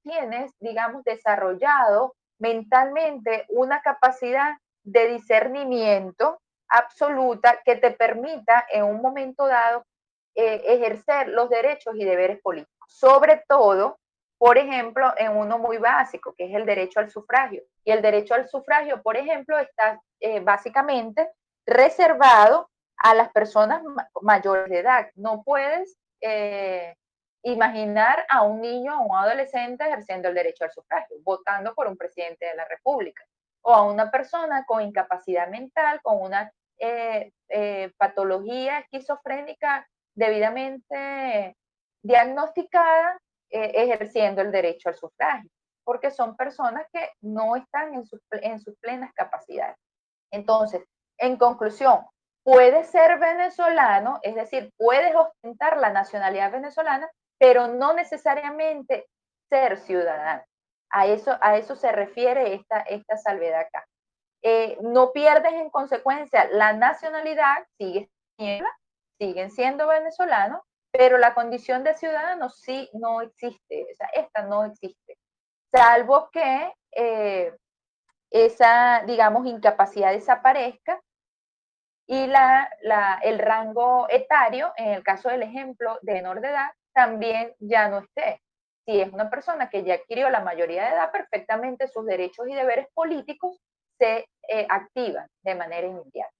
Speaker 1: tienes, digamos, desarrollado mentalmente una capacidad de discernimiento absoluta que te permita en un momento dado ejercer los derechos y deberes políticos. Sobre todo, por ejemplo, en uno muy básico, que es el derecho al sufragio. Y el derecho al sufragio, por ejemplo, está básicamente reservado a las personas mayores de edad. No puedes imaginar a un niño o un adolescente ejerciendo el derecho al sufragio, votando por un presidente de la República, o a una persona con incapacidad mental, con una patología esquizofrénica debidamente diagnosticada, ejerciendo el derecho al sufragio, porque son personas que no están en sus plenas capacidades. Entonces, en conclusión, puedes ser venezolano, es decir, puedes ostentar la nacionalidad venezolana, pero no necesariamente ser ciudadano. A eso se refiere esta salvedad acá. No pierdes en consecuencia la nacionalidad, siguen siendo venezolanos, pero la condición de ciudadano sí no existe, o sea, esta no existe, salvo que esa, digamos, incapacidad desaparezca y el rango etario, en el caso del ejemplo de menor de edad, también ya no esté. Si es una persona que ya adquirió la mayoría de edad, perfectamente sus derechos y deberes políticos se activan de manera inmediata.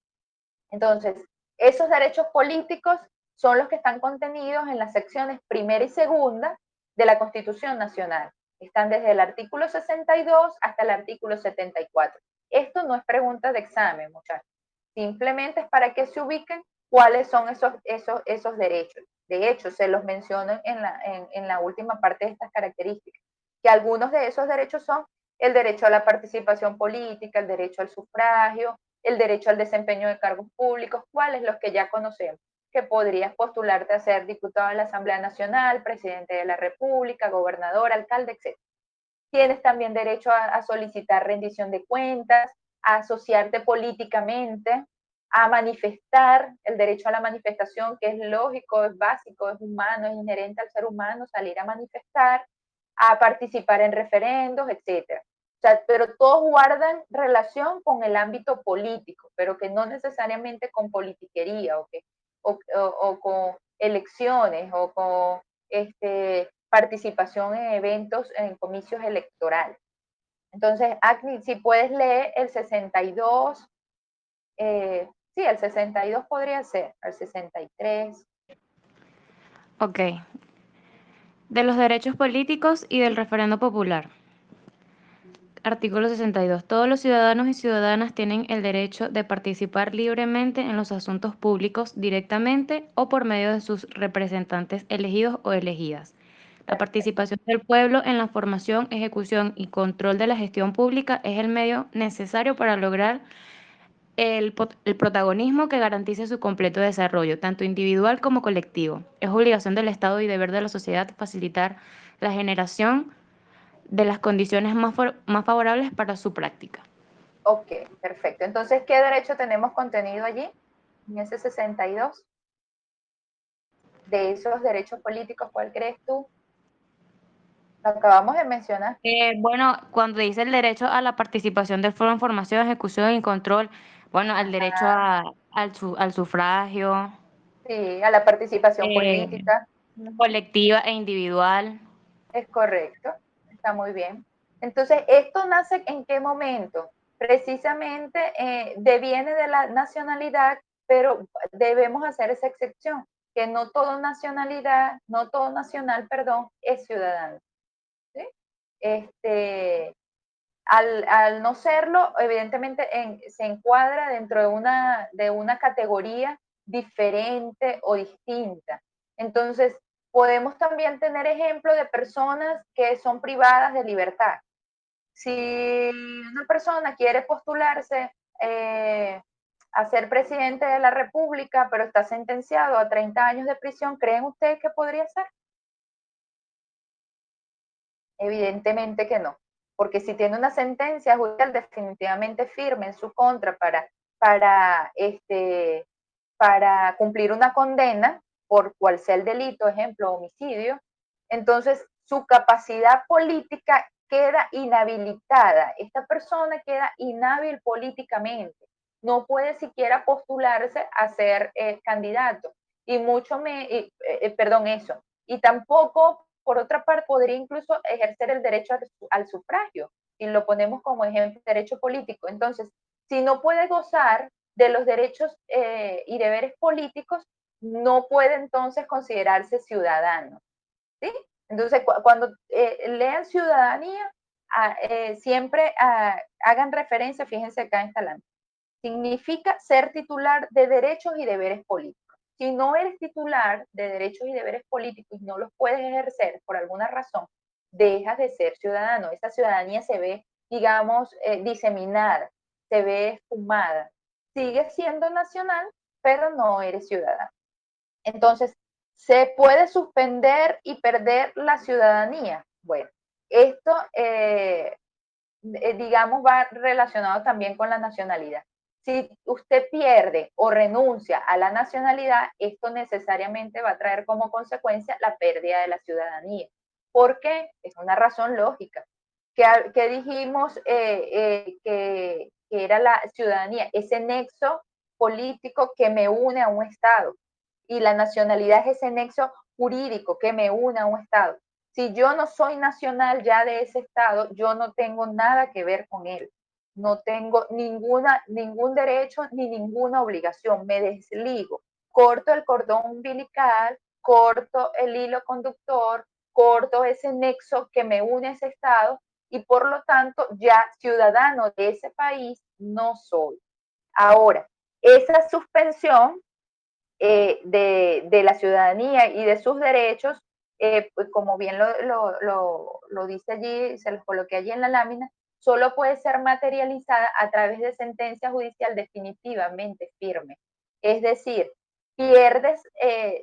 Speaker 1: Entonces, esos derechos políticos son los que están contenidos en las secciones primera y segunda de la Constitución Nacional. Están desde el artículo 62 hasta el artículo 74. Esto no es pregunta de examen, muchachos. Simplemente es para que se ubiquen cuáles son esos derechos. De hecho, se los menciono en la última parte de estas características, que algunos de esos derechos son el derecho a la participación política, el derecho al sufragio, el derecho al desempeño de cargos públicos, cuáles los que ya conocemos, que podrías postularte a ser diputado en la Asamblea Nacional, presidente de la República, gobernador, alcalde, etc. Tienes también derecho a solicitar rendición de cuentas, a asociarte políticamente, a manifestar, el derecho a la manifestación, que es lógico, es básico, es humano, es inherente al ser humano, salir a manifestar, a participar en referendos, etc. O sea, pero todos guardan relación con el ámbito político, pero que no necesariamente con politiquería o con elecciones o con participación en eventos, en comicios electorales. Entonces, Agni, si puedes leer el 62, sí, el 62 podría ser, el 63.
Speaker 4: Ok. De los derechos políticos y del referendo popular. Artículo 62. Todos los ciudadanos y ciudadanas tienen el derecho de participar libremente en los asuntos públicos directamente o por medio de sus representantes elegidos o elegidas. La participación del pueblo en la formación, ejecución y control de la gestión pública es el medio necesario para lograr el protagonismo que garantice su completo desarrollo, tanto individual como colectivo. Es obligación del Estado y deber de la sociedad facilitar la generación de las condiciones más favorables para su práctica.
Speaker 1: Ok, perfecto. Entonces, ¿qué derecho tenemos contenido allí, en ese 62? De esos derechos políticos, ¿cuál crees tú? Lo acabamos de mencionar.
Speaker 4: Bueno, cuando dice el derecho a la participación del foro en formación, ejecución y control, bueno, el derecho al sufragio,
Speaker 1: Sí, a la participación
Speaker 4: eh,
Speaker 1: política.
Speaker 4: colectiva e individual.
Speaker 1: Es correcto, está muy bien. Entonces, ¿esto nace en qué momento? Precisamente deviene de la nacionalidad, pero debemos hacer esa excepción, que no todo nacional, perdón, es ciudadano. ¿Sí? Al no serlo, evidentemente se encuadra dentro de una categoría diferente o distinta. Entonces, podemos también tener ejemplos de personas que son privadas de libertad. Si una persona quiere postularse a ser presidente de la República, pero está sentenciado a 30 años de prisión, ¿creen ustedes que podría ser? Evidentemente que no, porque si tiene una sentencia judicial definitivamente firme en su contra para cumplir una condena por cual sea el delito, ejemplo, homicidio, entonces su capacidad política queda inhabilitada. Esta persona queda inhábil políticamente. No puede siquiera postularse a ser candidato. Y perdón, eso. Y tampoco, por otra parte, podría incluso ejercer el derecho al sufragio. Y lo ponemos como ejemplo, derecho político. Entonces, si no puede gozar de los derechos y deberes políticos, no puede entonces considerarse ciudadano. ¿Sí? Entonces, cuando lean ciudadanía, siempre hagan referencia, fíjense acá en esta lámina, significa ser titular de derechos y deberes políticos. Si no eres titular de derechos y deberes políticos y no los puedes ejercer por alguna razón, dejas de ser ciudadano. Esa ciudadanía se ve, digamos, diseminada, se ve esfumada. Sigues siendo nacional, pero no eres ciudadano. Entonces, ¿se puede suspender y perder la ciudadanía? Bueno, esto, digamos, va relacionado también con la nacionalidad. Si usted pierde o renuncia a la nacionalidad, esto necesariamente va a traer como consecuencia la pérdida de la ciudadanía. ¿Por qué? Es una razón lógica. Que dijimos que era la ciudadanía, ese nexo político que me une a un Estado. Y la nacionalidad es ese nexo jurídico que me une a un Estado. Si yo no soy nacional ya de ese Estado, yo no tengo nada que ver con él. No tengo ningún derecho ni ninguna obligación. Me desligo, corto el cordón umbilical, corto el hilo conductor, corto ese nexo que me une a ese Estado y por lo tanto ya ciudadano de ese país no soy. Ahora, esa suspensión de la ciudadanía y de sus derechos, pues como bien lo dice allí, se los coloqué allí en la lámina, solo puede ser materializada a través de sentencia judicial definitivamente firme. Es decir, pierdes,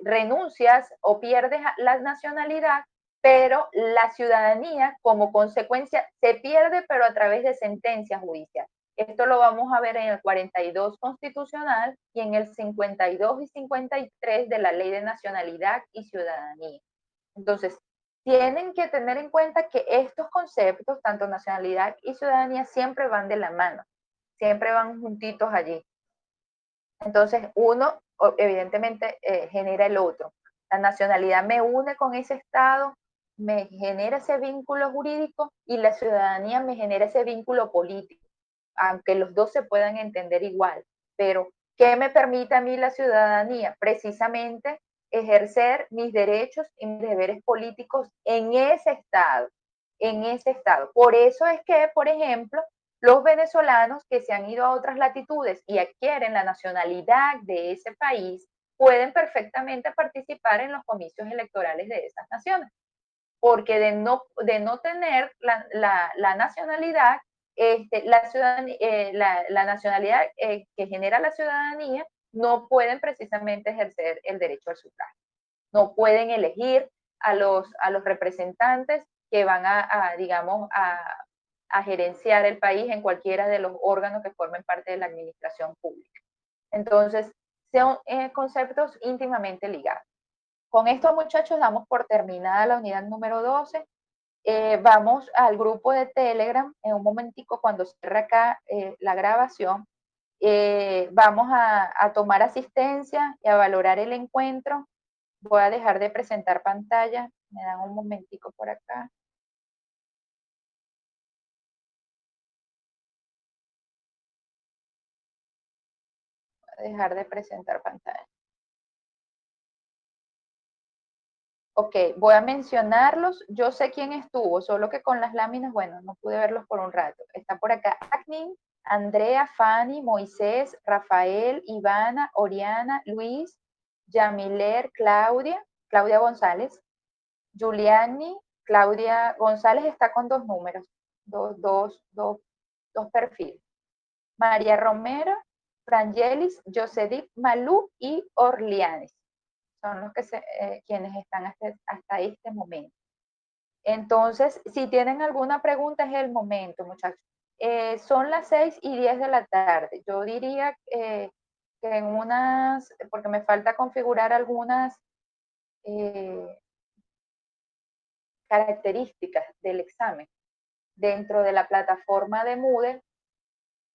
Speaker 1: renuncias o pierdes la nacionalidad, pero la ciudadanía como consecuencia se pierde, pero a través de sentencia judicial. Esto lo vamos a ver en el 42 constitucional y en el 52 y 53 de la Ley de Nacionalidad y Ciudadanía. Entonces, tienen que tener en cuenta que estos conceptos, tanto nacionalidad y ciudadanía, siempre van de la mano, siempre van juntitos allí. Entonces, uno evidentemente genera el otro. La nacionalidad me une con ese Estado, me genera ese vínculo jurídico y la ciudadanía me genera ese vínculo político, aunque los dos se puedan entender igual. Pero, ¿qué me permite a mí la ciudadanía? Precisamente ejercer mis derechos y mis deberes políticos en ese Estado, en ese Estado. Por eso es que, por ejemplo, los venezolanos que se han ido a otras latitudes y adquieren la nacionalidad de ese país pueden perfectamente participar en los comicios electorales de esas naciones, porque de no tener la nacionalidad, la nacionalidad que genera la ciudadanía, no pueden precisamente ejercer el derecho al sufragio. No pueden elegir a los representantes que van digamos, a gerenciar el país en cualquiera de los órganos que formen parte de la administración pública. Entonces, son conceptos íntimamente ligados. Con esto, muchachos, damos por terminada la unidad número 12. Vamos al grupo de Telegram en un momentico cuando cierre acá la grabación. Vamos a tomar asistencia y a valorar el encuentro. Voy a dejar de presentar pantalla. Me dan un momentico por acá. Voy a dejar de presentar pantalla. Ok, voy a mencionarlos. Yo sé quién estuvo, solo que con las láminas, bueno, no pude verlos por un rato. Está por acá Agnin, Andrea, Fanny, Moisés, Rafael, Ivana, Oriana, Luis, Yamiler, Claudia González, Giuliani, Claudia González está con dos números, dos perfiles. María Romero, Frangelis, Josedip, Malú y Orlianes. Son los que quienes están hasta este momento. Entonces, si tienen alguna pregunta, es el momento, muchachos. Son las 6:10 de la tarde. Yo diría que en unas, porque me falta configurar algunas características del examen dentro de la plataforma de Moodle,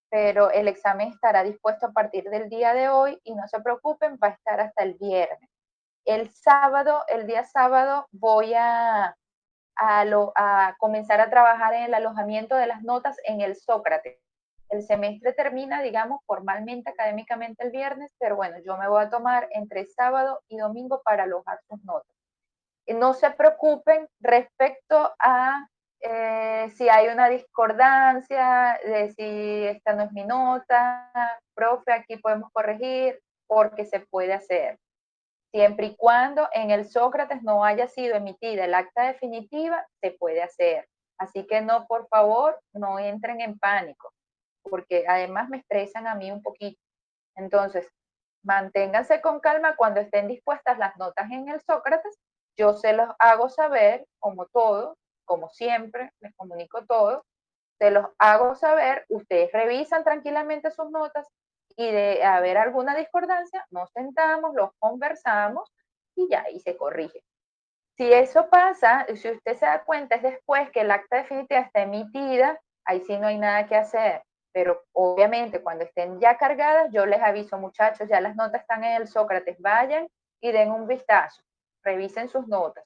Speaker 1: pero el examen estará dispuesto a partir del día de hoy y no se preocupen, va a estar hasta el viernes. El día sábado, voy a comenzar a trabajar en el alojamiento de las notas en el Sócrates. El semestre termina, digamos, formalmente, académicamente el viernes, pero bueno, yo me voy a tomar entre sábado y domingo para alojar sus notas. No se preocupen respecto a si hay una discordancia de si esta no es mi nota, profe, aquí podemos corregir, porque se puede hacer. Siempre y cuando en el Sócrates no haya sido emitida el acta definitiva, se puede hacer. Así que no, por favor, no entren en pánico, porque además me estresan a mí un poquito. Entonces, manténganse con calma cuando estén dispuestas las notas en el Sócrates. Yo se los hago saber, como todo, como siempre, les comunico todo, se los hago saber, ustedes revisan tranquilamente sus notas y de haber alguna discordancia, nos sentamos, los conversamos y ya, y se corrige. Si eso pasa, si usted se da cuenta es después que el acta definitiva está emitida, ahí sí no hay nada que hacer. Pero obviamente cuando estén ya cargadas, yo les aviso, muchachos, ya las notas están en el Sócrates, vayan y den un vistazo, revisen sus notas.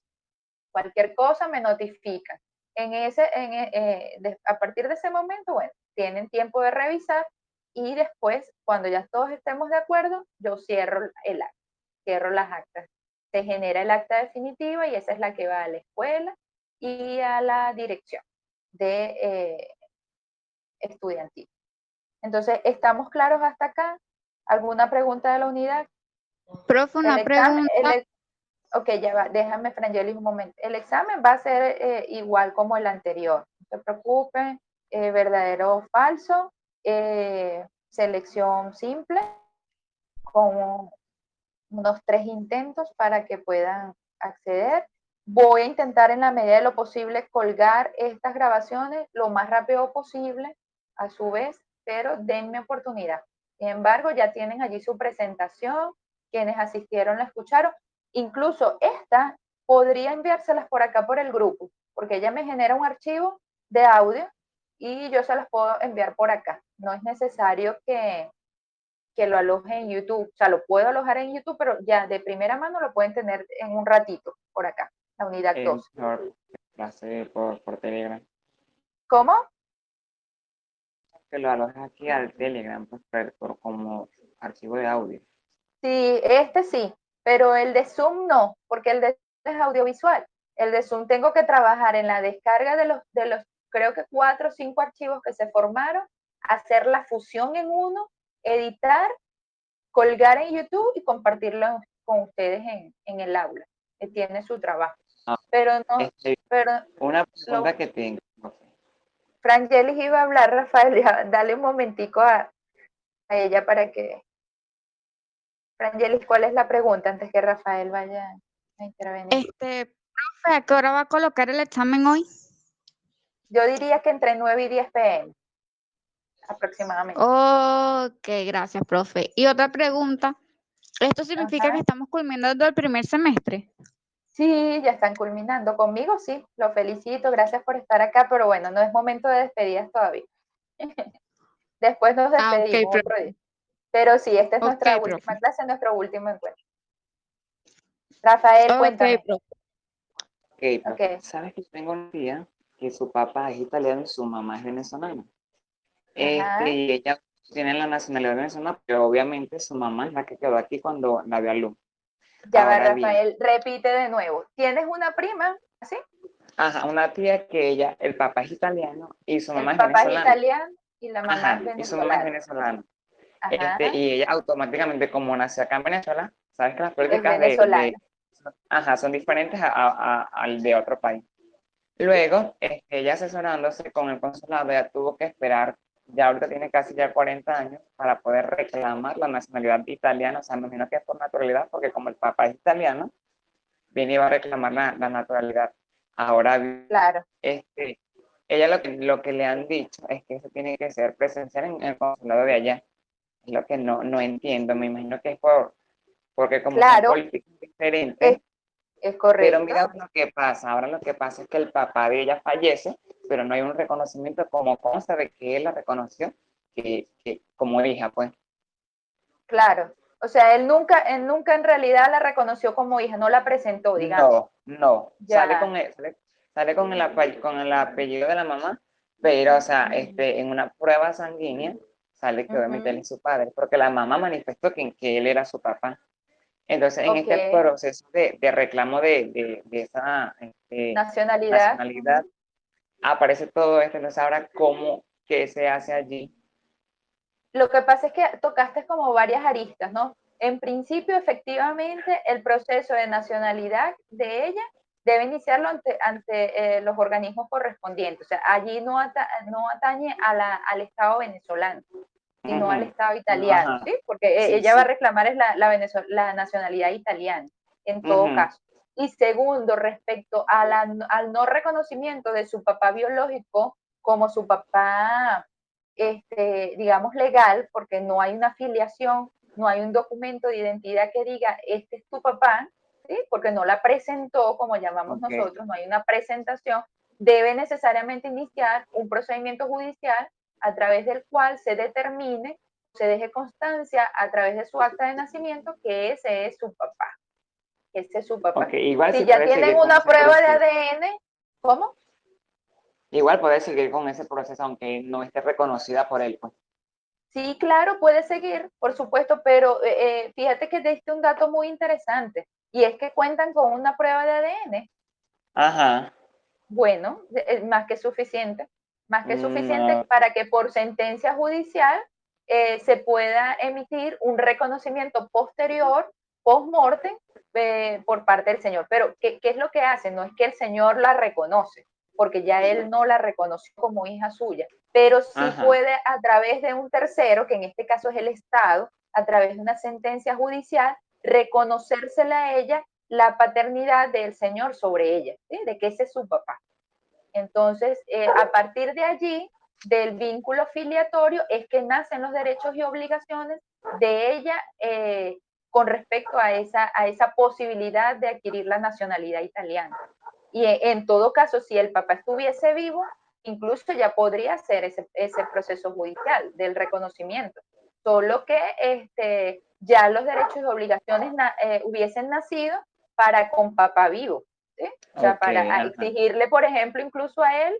Speaker 1: Cualquier cosa me notifican. A partir de ese momento, bueno, tienen tiempo de revisar y después, cuando ya todos estemos de acuerdo, yo cierro el acta, cierro las actas. Se genera el acta definitiva y esa es la que va a la escuela y a la dirección de estudiantil. Entonces, ¿estamos claros hasta acá? ¿Alguna pregunta de la unidad?
Speaker 8: Profe, una pregunta.
Speaker 1: Ok, ya va, déjame, Frangelis, un momento. El examen va a ser igual como el anterior. No se preocupen, verdadero o falso, selección simple, con unos 3 intentos para que puedan acceder. Voy a intentar en la medida de lo posible colgar estas grabaciones lo más rápido posible, a su vez, pero denme oportunidad. Sin embargo, ya tienen allí su presentación, quienes asistieron la escucharon. Incluso esta podría enviárselas por acá por el grupo, porque ella me genera un archivo de audio y yo se las puedo enviar por acá. No es necesario que lo aloje en YouTube. O sea, lo puedo alojar en YouTube, pero ya de primera mano lo pueden tener en un ratito por acá, la unidad 2.
Speaker 2: Mejor clase por Telegram.
Speaker 1: ¿Cómo?
Speaker 2: Que lo alojes aquí al Telegram, pues, por como archivo de audio.
Speaker 1: Sí, sí, pero el de Zoom no, porque el de Zoom es audiovisual. El de Zoom tengo que trabajar en la descarga de los creo que 4 o 5 archivos que se formaron, hacer la fusión en uno, editar, colgar en YouTube y compartirlo con ustedes en el aula, que tiene su trabajo.
Speaker 2: Ah,
Speaker 1: pero no, pero
Speaker 2: una pregunta que tengo.
Speaker 1: Frangelis iba a hablar, Rafael, ya, dale un momentico a ella para que... Frangelis, ¿cuál es la pregunta antes que Rafael vaya a intervenir?
Speaker 8: Profe, ¿a qué hora va a colocar el examen hoy?
Speaker 1: Yo diría que entre 9 y 10 p.m. aproximadamente.
Speaker 8: Ok, gracias, profe. Y otra pregunta, ¿esto significa que estamos culminando el primer semestre?
Speaker 1: Sí, ya están culminando. Conmigo sí, lo felicito, gracias por estar acá, pero bueno, no es momento de despedidas todavía. Después nos despedimos otro día. Pero sí, esta es nuestra última clase, nuestro último encuentro. Rafael, cuéntame.
Speaker 2: Profe. ¿Sabes que tengo una tía que su papá es italiano y su mamá es venezolana? Y ella tiene la nacionalidad venezolana, pero obviamente su mamá es la que quedó aquí cuando la dio a luz.
Speaker 1: Ya va, Rafael, repite de nuevo. ¿Tienes una prima, así?
Speaker 2: Ajá, una tía que el papá es italiano y su mamá es venezolana.
Speaker 1: El papá es italiano y la mamá es venezolana.
Speaker 2: Y su mamá es venezolana. Y ella automáticamente, como nació acá en Venezuela, sabes que las políticas son diferentes al de otro país. Luego, ella asesorándose con el consulado, ya tuvo que esperar, ya ahorita tiene casi ya 40 años, para poder reclamar la nacionalidad italiana. O sea, me imagino que es por naturalidad, porque como el papá es italiano, viene y va a reclamar la naturalidad. Ahora,
Speaker 1: claro.
Speaker 2: Ella lo que le han dicho es que eso tiene que ser presencial en el consulado de allá. Es lo que no entiendo. Me imagino que es porque como son políticas diferentes.
Speaker 1: Es correcto.
Speaker 2: Pero mira lo que pasa. Ahora lo que pasa es que el papá de ella fallece, pero no hay un reconocimiento como consta de que él la reconoció que como hija, pues.
Speaker 1: Claro. O sea, él nunca en realidad la reconoció como hija, no la presentó, digamos.
Speaker 2: No. Sale con el apellido de la mamá, pero, o sea, en una prueba sanguínea sale que obviamente él es su padre, porque la mamá manifestó que él era su papá. Entonces, en este proceso de reclamo de esa nacionalidad, aparece todo esto, entonces ahora, ¿qué se hace allí?
Speaker 1: Lo que pasa es que tocaste como varias aristas, ¿no? En principio, efectivamente, el proceso de nacionalidad de ella debe iniciarlo ante los organismos correspondientes. O sea, allí no atañe al Estado venezolano, sino al Estado italiano, ¿sí? Porque ella va a reclamar es la nacionalidad italiana, en todo caso. Y segundo, respecto al no reconocimiento de su papá biológico como su papá, digamos, legal, porque no hay una filiación, no hay un documento de identidad que diga, este es tu papá, ¿sí? Porque no la presentó, como llamamos nosotros, no hay una presentación, debe necesariamente iniciar un procedimiento judicial a través del cual se determine, se deje constancia a través de su acta de nacimiento que ese es su papá. Ese es su papá.
Speaker 2: Igual
Speaker 1: si ya tienen una prueba de ADN, ¿cómo?
Speaker 2: Igual puede seguir con ese proceso aunque no esté reconocida por él, pues.
Speaker 1: Sí, claro, puede seguir, por supuesto, pero fíjate que diste un dato muy interesante, y es que cuentan con una prueba de ADN.
Speaker 2: Ajá.
Speaker 1: Bueno, es más que suficiente para que por sentencia judicial se pueda emitir un reconocimiento posterior, post-mortem, por parte del señor. Pero, ¿qué es lo que hace? No es que el señor la reconoce, porque ya él no la reconoció como hija suya, pero sí puede, a través de un tercero, que en este caso es el Estado, a través de una sentencia judicial, reconocérsela a ella la paternidad del señor sobre ella, ¿sí? De que ese es su papá. Entonces, a partir de allí, del vínculo filiatorio, es que nacen los derechos y obligaciones de ella con respecto a esa posibilidad de adquirir la nacionalidad italiana. Y en todo caso, si el papá estuviese vivo, incluso ya podría hacer ese proceso judicial del reconocimiento. Solo que ya los derechos y obligaciones hubiesen nacido para con papá vivo. ¿sí? O sea, para exigirle, por ejemplo, incluso a él,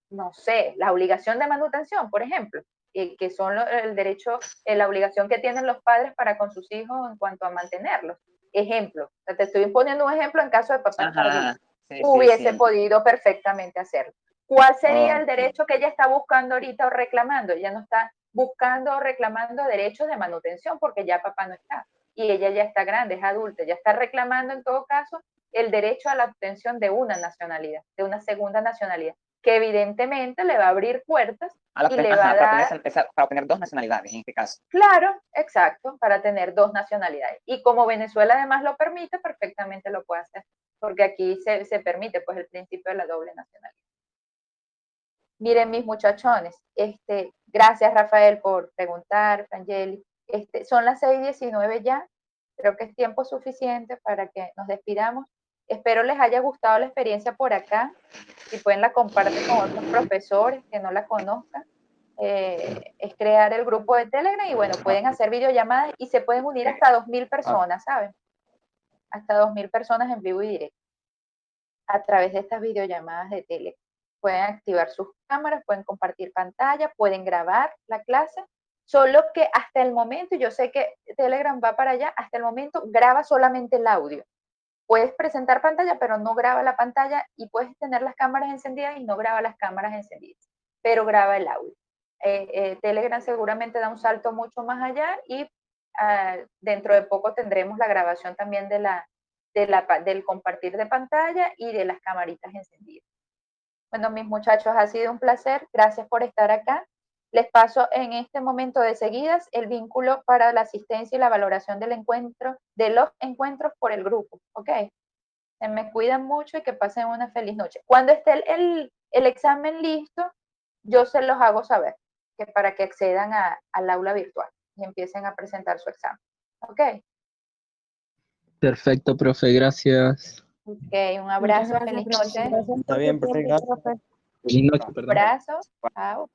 Speaker 1: no sé, la obligación de manutención, por ejemplo, que son el derecho, la obligación que tienen los padres para con sus hijos en cuanto a mantenerlos. Ejemplo, o sea, te estoy poniendo un ejemplo en caso de papá hubiese podido perfectamente hacerlo. ¿Cuál sería el derecho que ella está buscando ahorita o reclamando? Ella no está buscando o reclamando derechos de manutención porque ya papá no está y ella ya está grande, es adulta, ya está reclamando en todo caso el derecho a la obtención de una nacionalidad, de una segunda nacionalidad, que evidentemente le va a abrir puertas y le va a dar...
Speaker 2: Para obtener dos nacionalidades en este caso.
Speaker 1: Claro, exacto, para tener dos nacionalidades. Y como Venezuela además lo permite, perfectamente lo puede hacer, porque aquí se permite pues el principio de la doble nacionalidad. Miren mis muchachones, gracias Rafael por preguntar, Frangeli. Son las 6:19 ya, creo que es tiempo suficiente para que nos despidamos. Espero les haya gustado la experiencia por acá. Si pueden la comparten con otros profesores que no la conozcan. Es crear el grupo de Telegram y bueno, pueden hacer videollamadas y se pueden unir hasta 2.000 personas, ¿saben? Hasta 2.000 personas en vivo y directo a través de estas videollamadas de Telegram. Pueden activar sus cámaras, pueden compartir pantalla, pueden grabar la clase, solo que hasta el momento, yo sé que Telegram va para allá, hasta el momento graba solamente el audio. Puedes presentar pantalla, pero no graba la pantalla y puedes tener las cámaras encendidas y no graba las cámaras encendidas, pero graba el audio. Telegram seguramente da un salto mucho más allá y dentro de poco tendremos la grabación también del compartir de pantalla y de las camaritas encendidas. Bueno, mis muchachos, ha sido un placer. Gracias por estar acá. Les paso en este momento de seguidas el vínculo para la asistencia y la valoración de los encuentros por el grupo. ¿Ok? Se me cuidan mucho y que pasen una feliz noche. Cuando esté el examen listo, yo se los hago saber, que para que accedan al aula virtual y empiecen a presentar su examen. ¿Ok?
Speaker 7: Perfecto, profe, gracias.
Speaker 1: Ok, un abrazo, feliz noche.
Speaker 7: Está bien, profe, gracias. Feliz noche, perdón.
Speaker 1: Abrazo, chao.